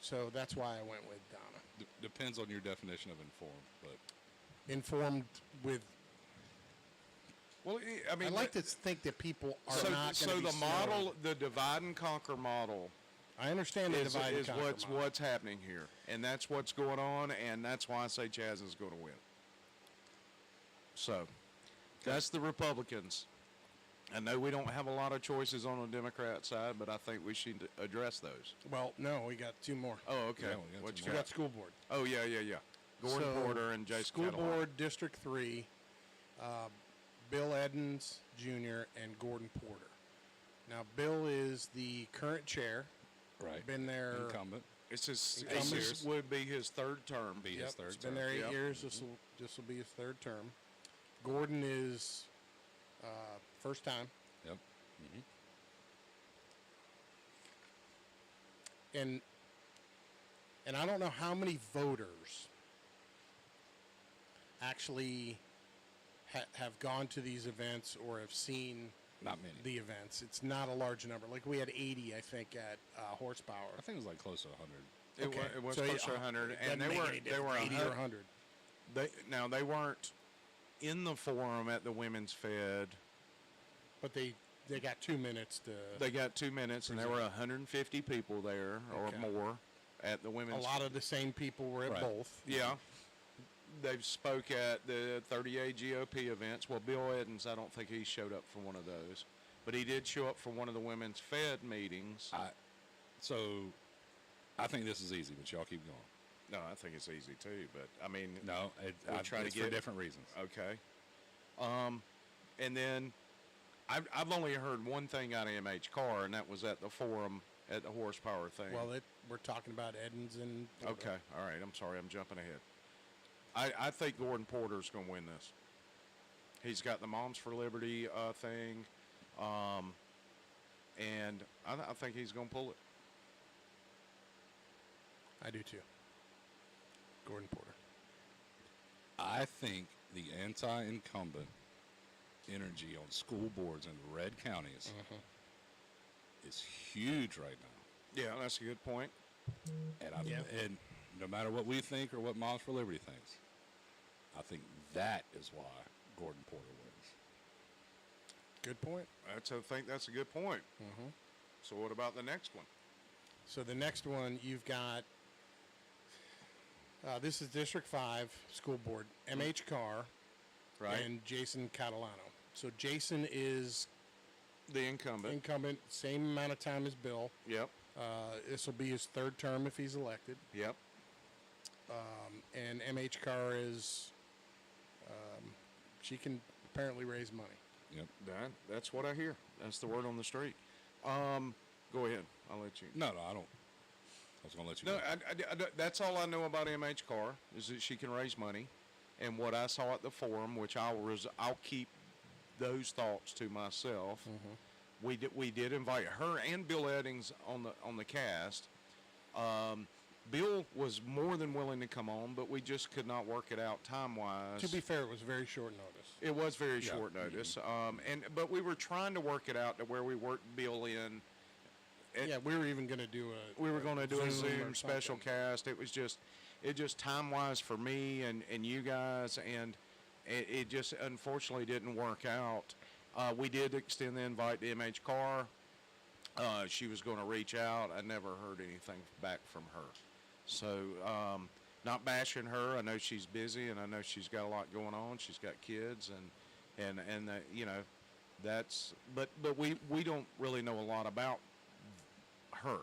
So that's why I went with Donna. Depends on your definition of informed, but Informed with. Well, I mean, I like to think that people are so, not so going to be the model, snowed. the divide and conquer model, I understand the is divide and conquer model. what's happening here, and that's what's going on, and that's why I say Chaz is going to win. So, that's the Republicans. I know we don't have a lot of choices on the Democrat side, but I think we should address those. Well, no, we got two more. Oh, okay. Yeah, we got What two you We got? got school board. Oh, yeah. Gordon So, Porter and Jason School Cadillac. board, District 3, Bill Edens Jr. and Gordon Porter. Now, Bill is the current chair. right. Been there. Incumbent. It's his, Incumbent. this would be his third term. Be Yep, his third he's been term. there 8 Yep. years. This will be his third term. Gordon is first time. Yep. And I don't know how many voters actually have gone to these events or have seen Not many. the events. It's not a large number. Like we had 80, I think, at Horsepower. I think it was like close to 100. It was So, close to yeah, 100, it and doesn't they make were any they were difference, 80 or 100. They weren't in the forum at the Women's Fed. But they got 2 minutes to. They got 2 minutes, and there were 150 people there or Okay. more at the a Women's. lot of the same people were at Right. both. Yeah. They've spoke at the 38 GOP events. Well, Bill Edens, I don't think he showed up for one of those, but he did show up for one of the Women's Fed meetings. So, I think this is easy, but y'all keep going. No, I think it's easy too, but I mean, No, We'll try to it's for get- different reasons. okay. And then I've only heard one thing out of MH Carr, and that was at the forum at the Horsepower thing. Well, we're talking about Edens and. Porter. Okay, all right. I'm sorry, I'm jumping ahead. I think Gordon Porter's going to win this. He's got the Moms for Liberty thing, and I think he's going to pull it. I do too. Gordon Porter. I think the anti-incumbent energy on school boards in red counties is huge right now. Yeah, that's a good point. And no matter what we think or what Moms for Liberty thinks, I think that is why Gordon Porter wins. Good point. I think that's a good point. So what about the next one? So the next one you've got. This is District 5 School Board. MH Carr Right, and Jason Catalano. So Jason is the incumbent. incumbent, same amount of time as Bill. Yep, This will be his third term if he's elected. yep. And MH Carr is. She can apparently raise money. Yep. That's what I hear. That's the word on the street. I'll let you. No, I don't. I was going to let you No, go. that's all I know about MH Carr is that she can raise money, and what I saw at the forum, which I'll keep those thoughts to myself. We did invite her and Bill Eddings on the cast. Bill was more than willing to come on, but we just could not work it out time wise. To be fair, it was very short notice. It was very short notice, but we were trying to work it out to where we worked Bill in. Yeah, we were even going to do a. We were going to do a or Zoom special something. cast. It just time wise for me and you guys, and it just unfortunately didn't work out. We did extend the invite to MH Carr. She was going to reach out. I never heard anything back from her. So, not bashing her. I know she's busy, and I know she's got a lot going on. She's got kids, and you know, that's. But we don't really know a lot about her.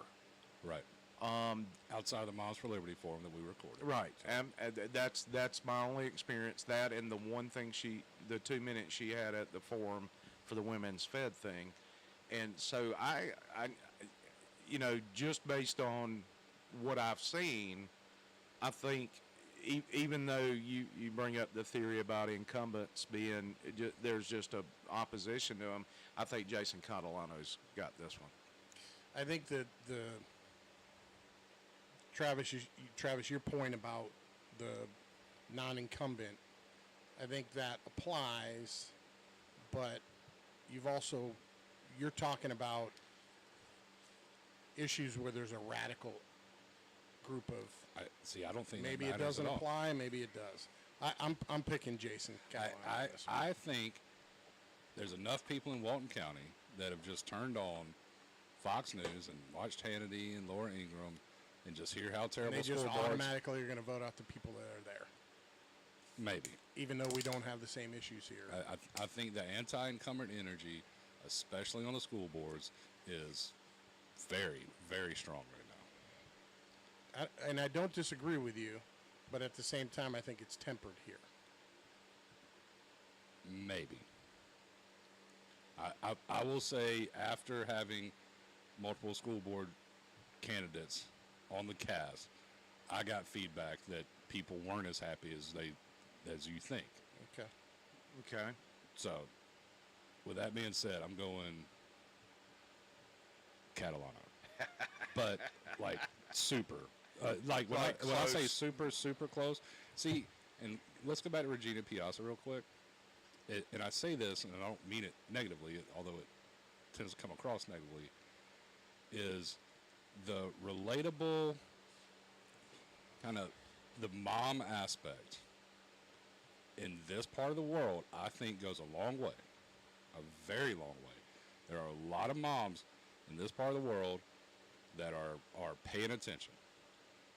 Right. Outside of the Moms for Liberty forum that we recorded. Right. That's my only experience. That and the one thing the 2 minutes she had at the forum for the Women's Fed thing, and so I you know, just based on what I've seen, I think even though you bring up the theory about incumbents being there's just a opposition to them, I think Jason Catalano's got this one. I think that Travis, your point about the non-incumbent, I think that applies, but you're talking about issues where there's a radical group of. I don't think Maybe that it matters doesn't at all. apply. Maybe it does. I'm picking Jason. I think there's enough people in Walton County that have just turned on Fox News and watched Hannity and Laura Ingraham and just hear how and terrible they school just boards. automatically are going to vote out the people that are there, Maybe. even though we don't have the same issues here. I think the anti-incumbent energy, especially on the school boards, is very, very strong right now. And I don't disagree with you, but at the same time, I think it's tempered here. Maybe. I will say, after having multiple school board candidates on the cast, I got feedback that people weren't as happy as you think. Okay. Okay. So, with that being said, I'm going Catalano. But, like, super. Like, when I say super, super close. See, and let's go back to Regina Piazza real quick. And I say this, and I don't mean it negatively, although it tends to come across negatively, is the relatable kind of the mom aspect in this part of the world, I think goes a long way, a very long way. There are a lot of moms in this part of the world that are paying attention.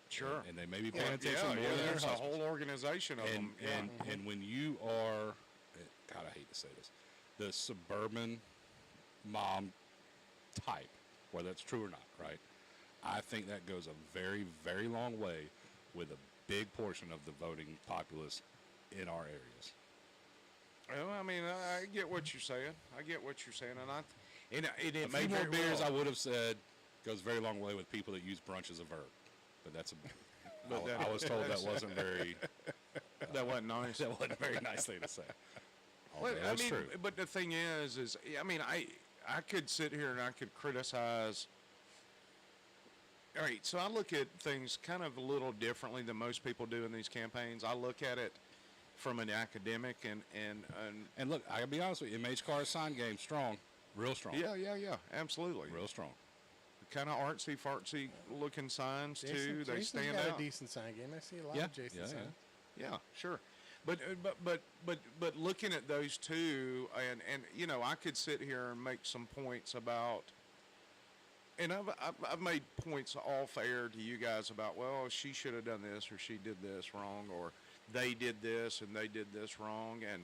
Sure. And they may be paying attention more than their there's a husbands. whole organization of them. And when you are, God, I hate to say this, the suburban mom type, whether it's true or not, right? I think that goes a very, very long way with a big portion of the voting populace in our areas. Well, I mean, I get what you're saying. And A few more beers, I would have said, goes a very long way with people that use brunch as a verb. But that's I was told that wasn't very. That wasn't nice. That wasn't a very nice thing to say. Well, Although I that's mean, true. but the thing is I mean, I could sit here and I could criticize. All right, so I look at things kind of a little differently than most people do in these campaigns. I look at it from an academic And look, I gotta be honest with you, MH Carr's sign game strong, real strong. yeah, absolutely. Real strong. Kind of artsy fartsy looking signs too. They Jason's stand got out. a decent sign game. I see a lot Yeah, of Jason's yeah, signs. Yeah, sure. But looking at those two, and you know, I could sit here and make some points about, and I've made points off air to you guys about, well, she should have done this, or she did this wrong, or they did this and they did this wrong, and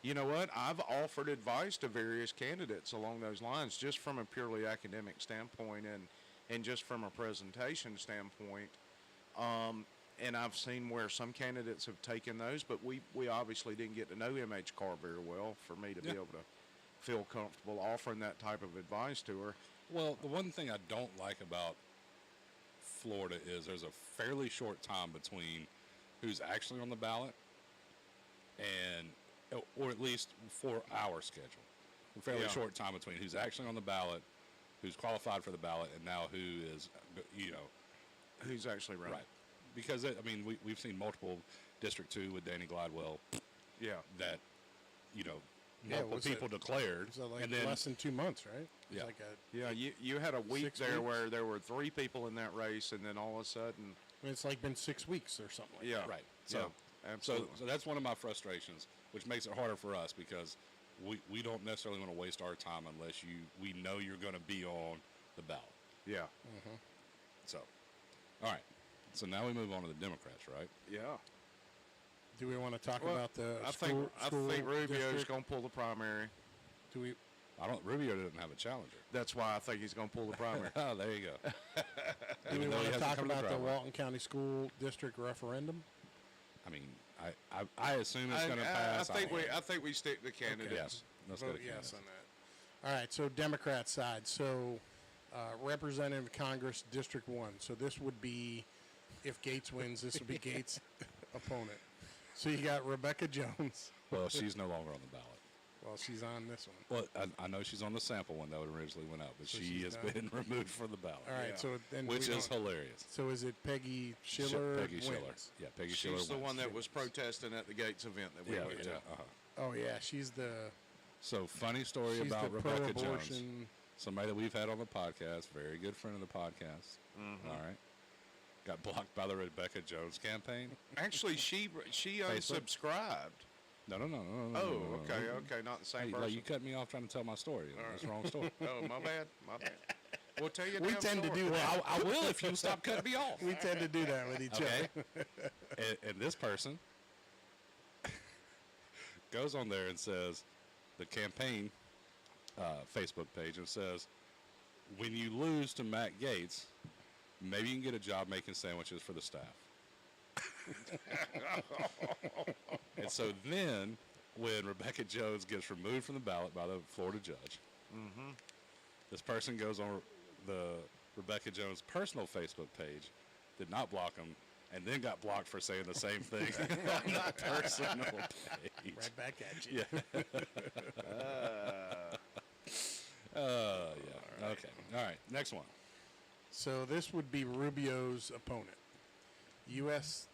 you know what? I've offered advice to various candidates along those lines, just from a purely academic standpoint, and just from a presentation standpoint. And I've seen where some candidates have taken those, but we obviously didn't get to know MH Carr very well for me to be able to feel comfortable offering that type of advice to her. Well, the one thing I don't like about Florida is there's a fairly short time between who's actually on the ballot and, or at least for our schedule, a fairly Yeah. short time between who's actually on the ballot, who's qualified for the ballot, and now who is, Who's actually running? right. Because, we've seen multiple District 2 with Danny Glidewell Yeah. that, Yeah, multiple was people declared. So like and then, less than 2 months, right? It was Yeah. Like a, Yeah, you had a week 6 there weeks? where there were 3 people in that race, and then all of a sudden, it's like been 6 weeks or something like yeah, right. yeah, So, absolutely. so that's one of my frustrations, which makes it harder for us because we don't necessarily want to waste our time unless we know you're going to be on the ballot. yeah, So, all right. So now we move on to the Democrats, right? yeah. Do we want to talk Well, about the I school, think Rubio's district? going to pull the primary. Do we? Rubio doesn't have a challenger. That's why I think he's going to pull the primary. Oh, there you go. Do we though he want to hasn't talk come to the about the driveway. Walton County School District referendum? I mean, I assume it's going to pass. I think we stick to candidates. Yes. Let's go Vote to yes candidates. on that. All right. So Democrat side. So Representative of Congress District 1. So this would be, if Gates wins, this would be Gates' opponent. So you got Rebecca Jones. Well, she's no longer on the ballot. Well, she's on this one. Well, I know she's on the sample one that originally went out, but So she she's has done. been removed from the ballot. All right. Yeah. So then Which we is don't- hilarious. So is it Peggy Schiller? Peggy wins? Schiller. Yeah, Peggy Schiller She's the wins. one that was protesting at the Gates event that we Yeah, went to. yeah. Oh yeah, she's the So, funny story she's about the Rebecca Jones. pro-abortion. Somebody that we've had on the podcast, very good friend of the podcast. All right. Got blocked by the Rebecca Jones campaign. Actually, she unsubscribed. No. Oh, no, okay, no. okay, not the same Hey, person. like you cut me off trying to tell my story. That's the wrong story. Oh, my bad, my bad. We'll tell you. We tend to do Well, that. I will if you stop cutting me off. We tend to do that with each Okay. other. And this person goes on there and says, the campaign Facebook page, and says, when you lose to Matt Gates, maybe you can get a job making sandwiches for the staff. And so then, when Rebecca Jones gets removed from the ballot by the Florida judge, this person goes on the Rebecca Jones personal Facebook page, did not block him, and then got blocked for saying the same thing on the personal page. Right back at you. Yeah. Yeah. Okay. All right. Next one. So this would be Rubio's opponent, U.S.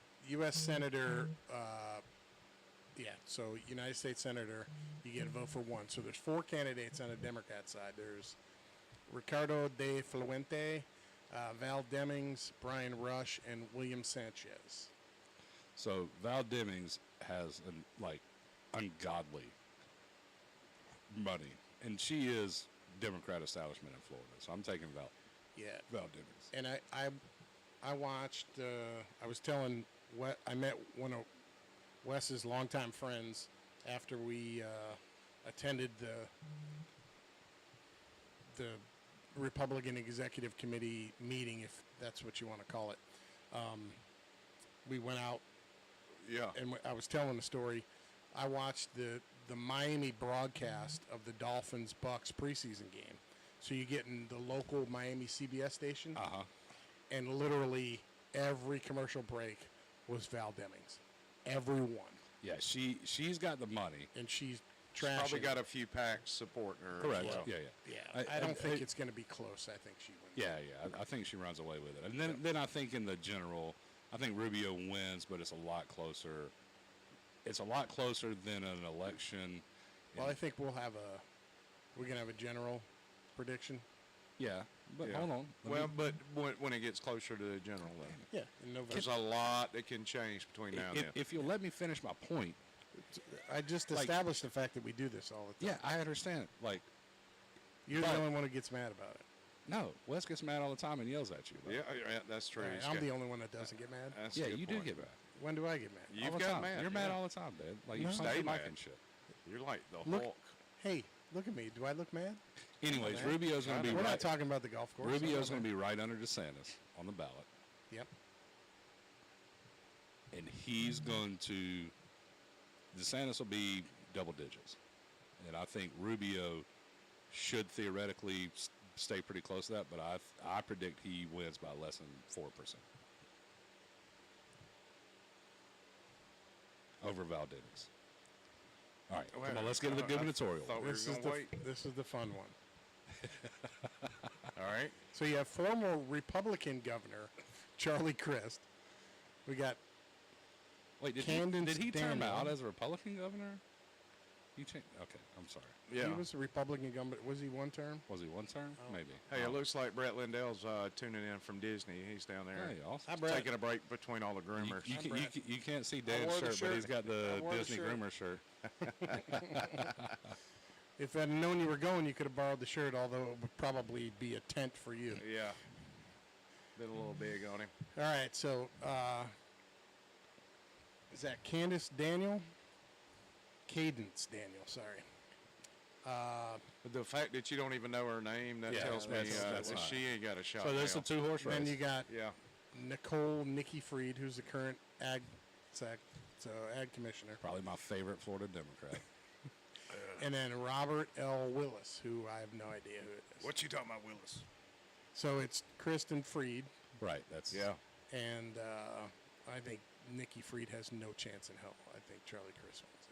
Senator. So United States Senator, you get a vote for one. So there's 4 candidates on the Democrat side. There's Ricardo de Fluente, Val Demings, Brian Rush, and William Sanchez. So Val Demings has ungodly money, and she is Democrat establishment in Florida. So I'm taking Val Demings. And I watched. I was telling I met one of Wes's longtime friends after we attended the Republican Executive Committee meeting, if that's what you want to call it. We went out, Yeah. and I was telling the story. I watched the Miami broadcast of the Dolphins-Bucks preseason game. So you get in the local Miami CBS station, and literally every commercial break was Val Demings. Everyone. Yeah, she's got the money. And she's She's trashing. probably got a few packs supporting her. as Correct. well. Yeah. Yeah, I don't think it's going to be close. I think she wins. Yeah. I think she runs away with it. And then I think in the general, I think Rubio wins, but it's a lot closer. It's a lot closer than an election. Well, I think we're going to have a general prediction. Yeah, but Yeah. hold on. Well, but when it gets closer to the general, then Yeah, in November. there's a lot that can change between now and then. If you'll let me finish my point. I just established the fact that we do this all the Yeah, time. I understand it. You're but- the only one who gets mad about it. No, Wes gets mad all the time and yells at you. Yeah, that's true. All right, He's I'm got- the only one that doesn't get mad. that's a Yeah, good you point. do get mad. When do I get mad? You've all the got time. mad. You're mad yeah. all the time, Dad. Like you No. punch Stay the mic mad. and shit. You're like the Look, Hulk. hey, look at me. Do I look mad? Anyways, man. Rubio's going to be We're right. not talking about the golf course. Rubio's going to be right under DeSantis on the ballot, Yep. and he's going to. DeSantis will be double digits, and I think Rubio should theoretically stay pretty close to that, but I predict he wins by less than 4% over Valdez. All right, come on, let's get to the gubernatorial. thought we were This is gonna wait. this is the fun one. All right. So you have former Republican governor Charlie Crist. We got Wait, did Candace he term Daniel. out as a Republican governor? He changed. Okay, I'm sorry. Yeah. he was a Republican governor. Was he one term? Was he one term? Maybe. Hey, it looks like Brett Lindell's tuning in from Disney. He's down there. Hey, awesome. Hi, Brett. Taking a break between all the groomers. You can't see I Dan's wore the shirt, but he's shirt. got the I wore the Disney shirt. groomer shirt. If I'd known you were going, you could have borrowed the shirt, although it would probably be a tent for you. Yeah. Been a little big on him. All right, so is that Candace Daniel? Cadence Daniel, sorry. But the fact that you don't even know her name, that Yeah, tells me that's that fine. she ain't got a shot. So there's now. a 2-horse race. Then you got Yeah. Nikki Fried, who's the current ag commissioner. Probably my favorite Florida Democrat. And then Robert L. Willis, who I have no idea who it is. What you talking about, Willis? So it's Kristen Fried, Right. That's Yeah. and I think Nikki Fried has no chance in hell. I think Charlie Crist wins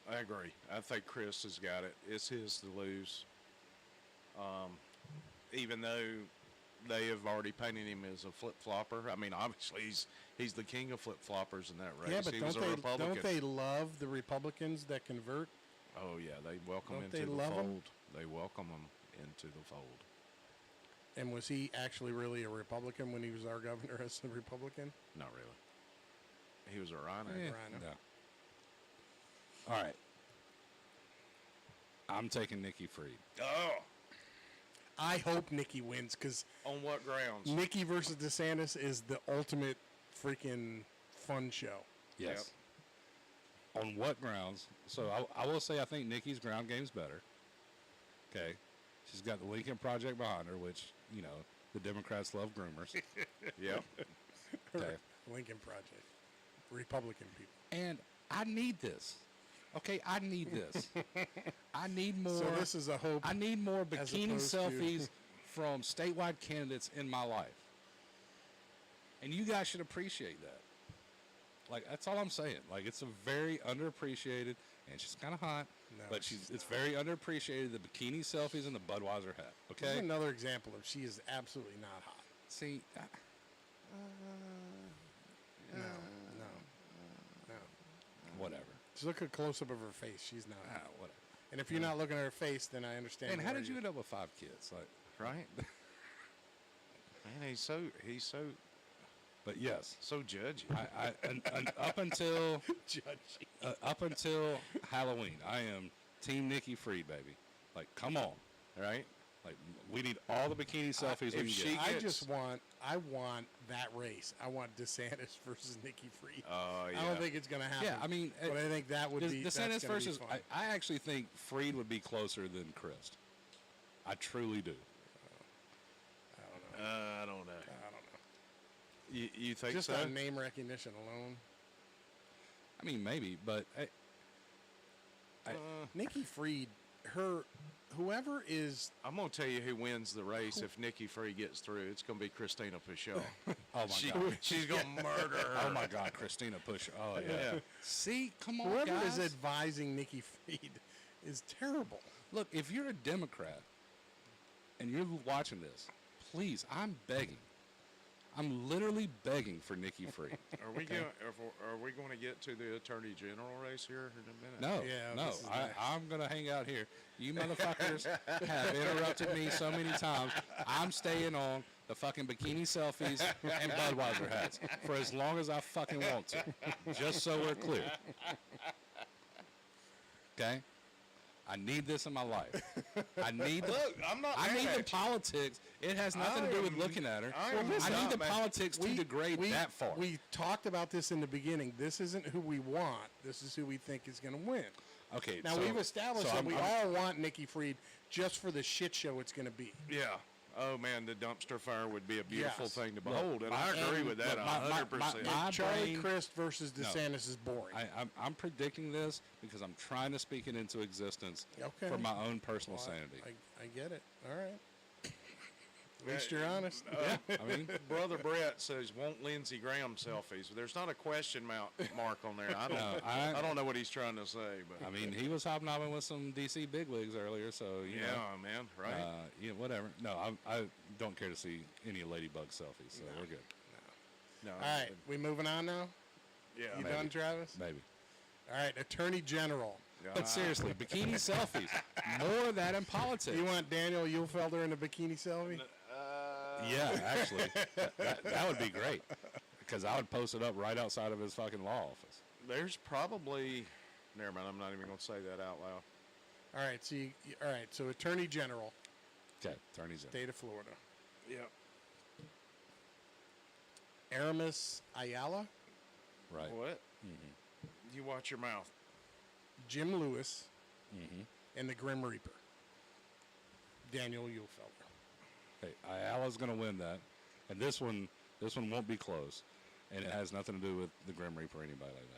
it. I agree. I think Chris has got it. It's his to lose. Even though they have already painted him as a flip-flopper. I mean, obviously he's the king of flip-floppers in that race. Yeah, but he was a Republican. don't they love the Republicans that convert? Oh yeah, they welcome Don't into they the love 'em? fold. They welcome him into the fold. And was he actually really a Republican when he was our governor as a Republican? Not really. He was a rhino. Rhino. No. All right. I'm taking Nikki Fried. Oh, I hope Nikki wins because on what grounds? Nikki versus DeSantis is the ultimate freaking fun show. Yes. On what grounds? So I will say I think Nikki's ground game's better. Okay. She's got the Lincoln Project behind her, which, you know, the Democrats love groomers. Yep. Okay. Lincoln Project. Republican people. And I need this. Okay, I need this. I need more. So this is a hope. I need more as bikini opposed to- selfies from statewide candidates in my life. And you guys should appreciate that. Like, that's all I'm saying. Like, it's a very underappreciated, and she's kind of hot, No, but she's it's very underappreciated, the bikini selfies and the Budweiser hat. This is Okay? another example of she is absolutely not hot. See, No. whatever. Just look at a close up of her face. She's not hot. Whatever. And if you're not looking at her face, then I understand. And how why did you end up with 5 kids? Like, Right. Man, he's so but yes, judgy. and up until judgy? up until Halloween, I am Team Nikki Fried, baby. Like, come on, Right. like we need all the bikini selfies if we can she get. I want that race. I want DeSantis versus Nikki Fried. Oh yeah. I don't think it's going to happen. Yeah, I mean, but I think that would be DeSantis that's gonna versus. Be fun. I actually think Fried would be closer than Crist. I truly do. I don't know. I don't know. You think Just so? on name recognition alone, I mean, maybe, but Nikki Fried, whoever is I'm gonna tell you who wins the race if Nikki Free gets through. It's gonna be Christina Pichot. oh my god, She's gonna murder her. oh my god, Christina Push. Oh yeah. Yeah. See, come on, whoever guys. is advising Nikki Fried is terrible. Look, if you're a Democrat and you're watching this, please, I'm begging. I'm literally begging for Nikki Fried. Are we going to get to the Attorney General race here in a minute? No, Yeah, no, this is next. I'm going to hang out here. You motherfuckers have interrupted me so many times. I'm staying on the fucking bikini selfies and Budweiser hats for as long as I fucking want to. Just so we're clear. Okay? I need this in my life. I need the, Look, I'm not I mad need the at you. politics. It has nothing to do with looking at her. I am I not need the mad. politics to degrade that far. We talked about this in the beginning. This isn't who we want. This is who we think is going to win. Okay. Now so- we've established so that we I'm- all want Nikki Fried just for the shit show it's going to be. Yeah. Oh man, the dumpster fire would be a beautiful Yes. thing to behold, and I agree and with that look, my- 100%. my- Charlie brain- Crist versus No. DeSantis is boring. I'm predicting this because I'm trying to speak it into existence Okay. for my own personal Well, sanity. I get it. All right. At least you're honest. Yeah, I mean, Brother Brett says, "Won't Lindsey Graham selfies?" There's not a question mark on there. I don't. No, I don't know what he's trying to say, but I mean, he was hobnobbing with some DC bigwigs earlier, so you yeah, know, man, right? yeah, whatever. No, I don't care to see any ladybug selfies, so we're good. no, All right. We moving on now? yeah, You maybe. done, Travis? Maybe. All right. Attorney General. But seriously, bikini selfies. More of that in politics. You want Daniel Uhlfelder in a bikini selfie? Yeah, actually, that would be great because I would post it up right outside of his fucking law office. There's probably. Never mind. I'm not even going to say that out loud. All right. All right. So Attorney General, Okay, attorneys in. State of Florida. Yeah. Aramis Ayala, Right. What? You watch your mouth. Jim Lewis, Mm-hmm. and the Grim Reaper, Daniel Uhlfelder. Hey, Ayala's going to win that, and this one won't be close, and it has nothing to do with the Grim Reaper or anybody like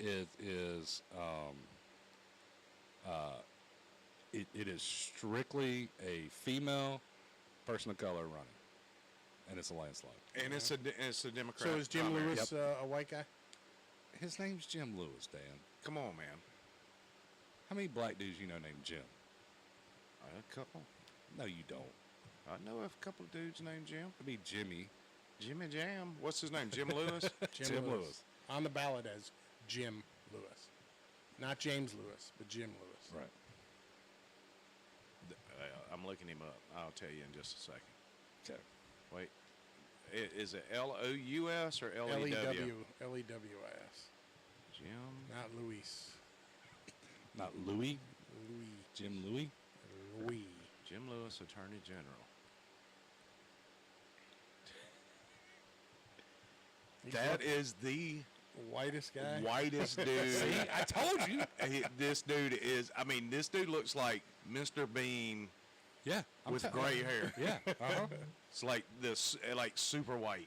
that. It is, it is strictly a female person of color running, and it's a landslide. And it's a Democrat. So is Jim primary. Lewis a white guy? His name's Jim Lewis, Dan. Come on, man. How many black dudes you know named Jim? A couple. No, you don't. I know a couple of dudes named Jim. It'd be Jimmy. Jimmy Jam. What's his name? Jim Lewis. Jim Lewis. On the ballot as Jim Lewis. Not James Lewis, but Jim Lewis. Right. I'm looking him up. I'll tell you in just a second. Okay. Wait. Is it L-O-U-S or L-E-W? L-E-W. L-E-W-I-S. Jim. Not Luis. Not Louis. Louis. Jim Louis. Louis. Jim Lewis, Attorney General. That is the Whitest guy. whitest dude. See, I told you. This dude is, I mean, this dude looks like Mr. Bean Yeah. with gray hair. Yeah. Uh-huh. It's like this, like super white.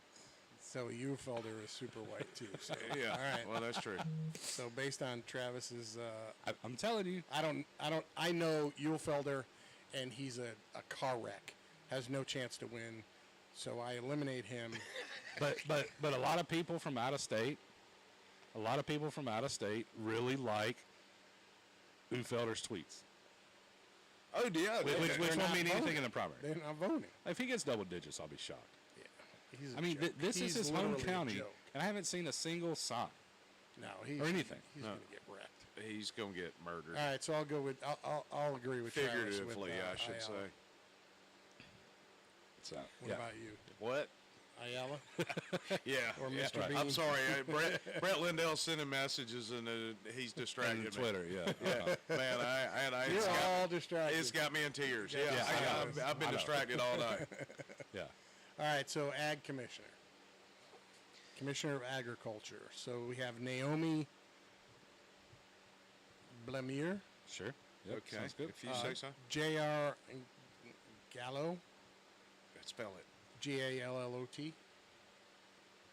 So Uhlfelder is super white too. So. Yeah. All right. Well, that's true. So based on Travis's, I'm telling you. I know Uhlfelder, and he's a car wreck. Has no chance to win. So I eliminate him. But a lot of people from out of state, really like Uhlfelder's tweets, Oh, yeah. which they're won't not mean anything voting. in the primary. They're not voting. If he gets double digits, I'll be shocked. Yeah. He's a I mean, joke. this is He's his home literally a county, joke. and I haven't seen a single sign. No, he's or anything. He's No. gonna get wrecked. He's going to get murdered. All right, so I'll go with I'll agree with Travis Figuratively, with, I should Ayala. say. So, What yeah. about you, What? Ayala? Yeah. Or yeah. Mr. I'm Bean. sorry. Brett Lindell sending messages, and he's distracted And me. Twitter, yeah. Yeah, man, You're it's all got, distracted. it's got me in tears. Yeah, Yeah, I I've been I know. distracted all night. Yeah. All right, so Ag Commissioner. Commissioner of Agriculture. So we have Naomi Blamier, Sure. Yep, Okay, sounds good. if you say so. J.R. Gallo, Spell it. G-A-L-L-O-T.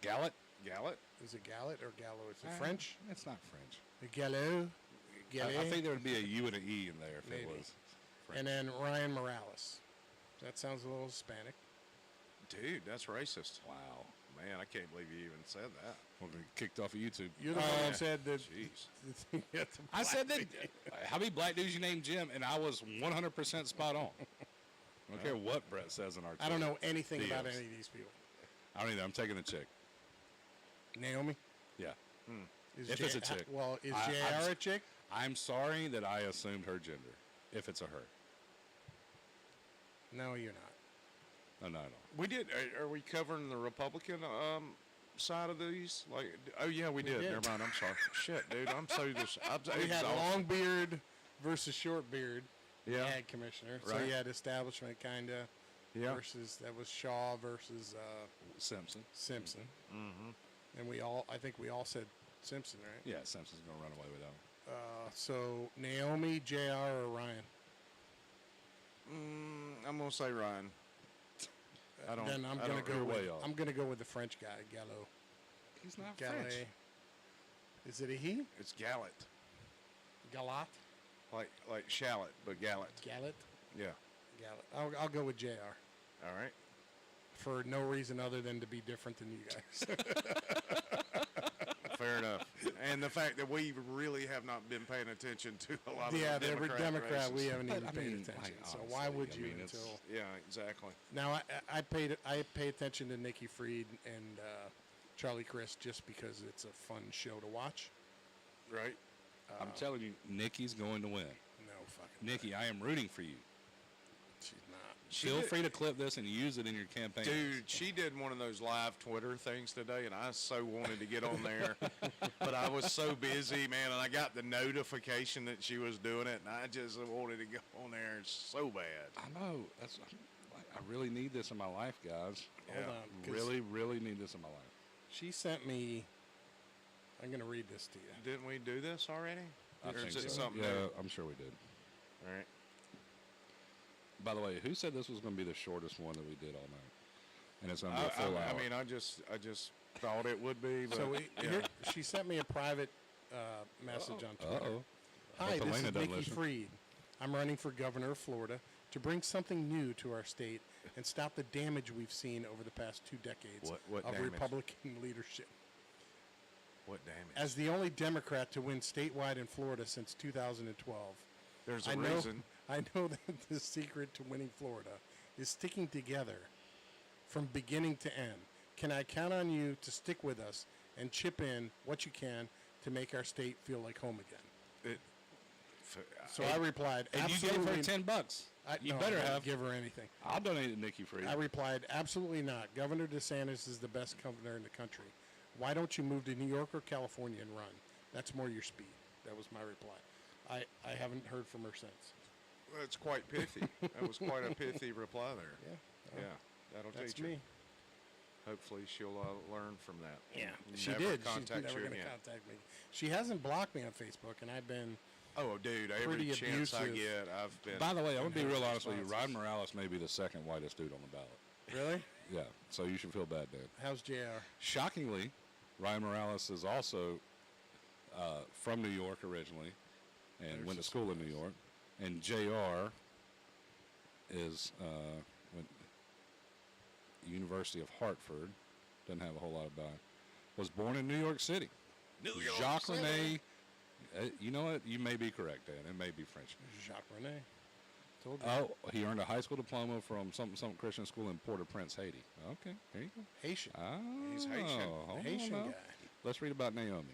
Gallet? Gallet? Is it Gallet or Gallo? Is it French? It's not French. Gallo. I think there would be a U and an E in there if Maybe. it was. French. And then Ryan Morales. That sounds a little Hispanic. Dude, that's racist. Wow. Man, I can't believe you even said that. We're going to get kicked off of YouTube. You're the one that said that. Jeez. I said that. How many black dudes you named Jim? And I was 100% spot on. I don't care what Brett says in our I don't Twitter. know anything about DMs. any of these people. I don't either. I'm taking the chick. Naomi? Yeah. Is If it's a chick. Well, is I'm JR s- a chick? I'm sorry that I assumed her gender. If it's a her. No, you're not. No. We did. Are we covering the Republican side of these? Like, oh yeah, we did. did. Never mind. I'm sorry. Shit, dude. I'm so just. I'm We had exhausted. long beard versus short beard. Yeah. Ag commissioner. So Right. you had establishment kind of Yeah. versus that was Shaw versus Simpson. Simpson. Mm-hmm. And I think we all said Simpson, right? Yeah, Simpson's going to run away with that one. So Naomi, JR, or Ryan? I'm gonna say Ryan. I don't. Then I'm I gonna don't- go you're with way off. I'm gonna go with the French guy, Gallo. He's not Gallet. French. Is it a he? It's Gallet, Galat? like shallot, but Gallet. Gallet? Yeah. Gallet. I'll go with JR All right. for no reason other than to be different than you guys. Fair enough. And the fact that we really have not been paying attention to a lot of yeah, the they were Democrat. races. We haven't But, even I paid mean, attention. like, So why honestly, would I you mean, it's- until Yeah, exactly. now? I pay attention to Nikki Fried and Charlie Crist just because it's a fun show to watch. Right. I'm telling you, Nikki's going to win. No fucking Nikki, I am rooting for you. she's not. Feel free to clip this and use it in your campaign. Dude, she did one of those live Twitter things today, and I so wanted to get on there, but I was so busy, man, and I got the notification that she was doing it, and I just wanted to go on there so bad. I know. I really need this in my life, guys. Hold Yeah. on. 'Cause Really need this in my life. She sent me. I'm gonna read this to you. Didn't we do this already? I Or think is it so. something Yeah, new? I'm sure we did. All right. By the way, who said this was going to be the shortest one that we did all night? And it's going to be a full hour. I mean, I just thought it would be, but So yeah. here, she sent me a private message on Twitter. Uh-oh. Hi, Hope this Elena is doesn't Nikki listen. Fried. I'm running for governor of Florida to bring something new to our state and stop the damage we've seen over the past 2 decades What of damage? Republican leadership. What damage? As the only Democrat to win statewide in Florida since 2012, There's a I know, reason. I know that the secret to winning Florida is sticking together from beginning to end. Can I count on you to stick with us and chip in what you can to make our state feel like home again? So I replied, And you absolutely. gave her $10. You no, better I didn't have. give her anything. I'll donate it to Nikki Fried. I replied, absolutely not. Governor DeSantis is the best governor in the country. Why don't you move to New York or California and run? That's more your speed. That was my reply. I haven't heard from her since. That's quite pithy. That was quite a pithy reply there. Yeah. Yeah, that'll That's teach her. me. Hopefully, she'll learn from that. Yeah, And she never did. She's Contact never you going to again. contact me. She hasn't blocked me on Facebook, and I've been. Oh, dude, every Pretty chance I abusive. get, I've been. By the way, I'm going to be real honest with you. responses. Ryan Morales may be the second whitest dude on the ballot. Really? Yeah, so you should feel bad, Dan. How's JR? Shockingly, Ryan Morales is also from New York originally and went to school in New York. And JR is went University of Hartford. Doesn't have a whole lot about it. Was born in New York City. Jacques Rene. You know what? You may be correct, Dan. It may be French. Jacques Rene. Told you. Oh, he earned a high school diploma from some Christian school in Port-au-Prince, Haiti. Okay, there you go. Haitian. Oh, He's Haitian. hold on Haitian now. guy. Let's read about Naomi.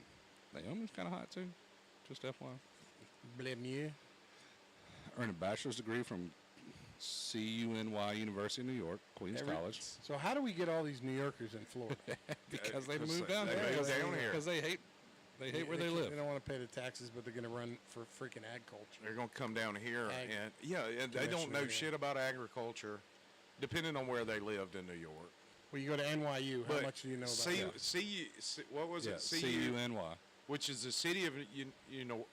Naomi's kind of hot too. Just FYI. Blemieux. Earned a bachelor's degree from CUNY University of New York, Queens College. So how do we get all these New Yorkers in Florida? Because they Because moved they down moved there. down here. Because they hate where they live. They don't want to pay the taxes, but they're going to run for freaking ag culture. They're going to come down here, Ag and and they don't know commissioner, yeah. shit about agriculture, depending on where they lived in New York. Well, you go to NYU. How But much do you know about C, that? what was Yeah, it? CUNY. Which is the city of New York.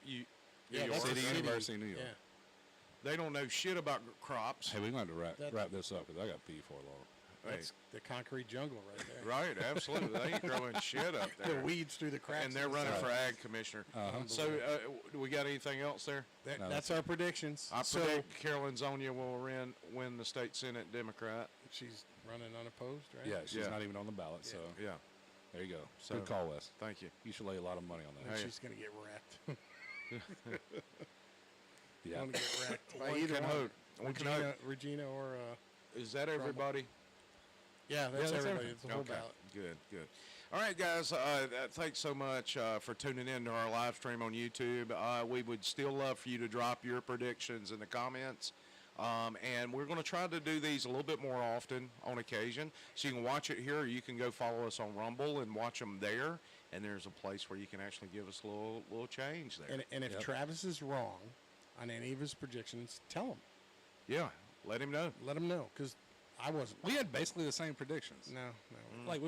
that's City the city. University of New York. Yeah, They don't know shit about crops. Hey, we're going to have to That's- wrap this up because I got to pee for long. that's the concrete jungle right there. Right, absolutely. They ain't growing shit up The there. weeds through the cracks. And they're in the running side. for ag commissioner. So, do we got anything else there? No, That's our predictions. I So predict Carolyn Zonia will win the state senate Democrat. she's running unopposed, right? Yeah, she's Yeah. not even on the ballot. So Yeah, there you go. So- Good call, Wes. thank you. You should lay a lot of money on And that. she's going to get wrecked. Yeah. Going to get wrecked by One either can one. hope. One can hope. Regina or Is that everybody? yeah, that's that's everybody. everything. It's the whole Okay, ballot. good. All right, guys. Thanks so much for tuning in to our live stream on YouTube. We would still love for you to drop your predictions in the comments. And we're going to try to do these a little bit more often on occasion. So you can watch it here, or you can go follow us on Rumble and watch them there. And there's a place where you can actually give us a little change there. And if Yep. Travis is wrong on any of his predictions, tell him. Yeah, let him know. Let him know, because I wasn't. We had basically the same predictions. No. Like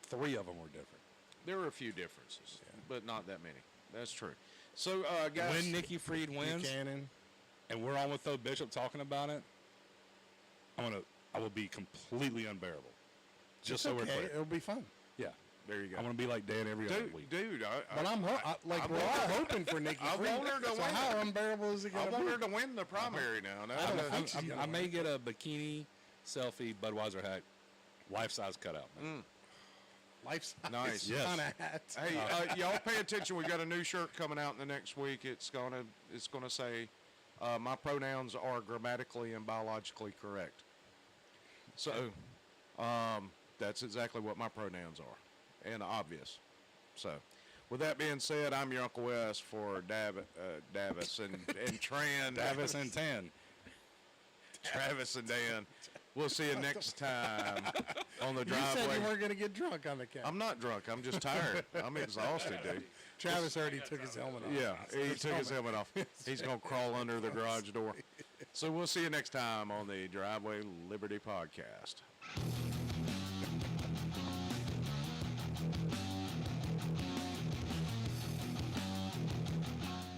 three of them were different. There were a few differences, but not that many. That's true. So, guys. When Nikki Fried wins, Buchanan. and we're on with Tho Bishop talking about it, I will be completely unbearable. Just so okay. we're clear. It'll be fun. Yeah. There you go. I'm going to be like Dan every other week. Dude, But we're all hoping for Nikki I Fried. want her to So win. how unbearable is it I going to want be? her to win the primary now. I don't think she's I gonna may win. get a bikini selfie Budweiser hat, life-size cutout. Man. Life size Nice. Yes. kind of hat. Hey, y'all pay attention. We got a new shirt coming out in the next week. It's gonna say, my pronouns are grammatically and biologically correct. So, that's exactly what my pronouns are, and obvious. So, with that being said, I'm your Uncle Wes for Davis and Tran. Davis and Tan. Travis and Dan. We'll see you next time on the You said you driveway. weren't going to get drunk on the couch. I'm not drunk. I'm just tired. I'm exhausted, dude. Travis already took his helmet off. Yeah, he took his helmet off. He's going to crawl under the garage door. So we'll see you next time on the Driveway Liberty Podcast.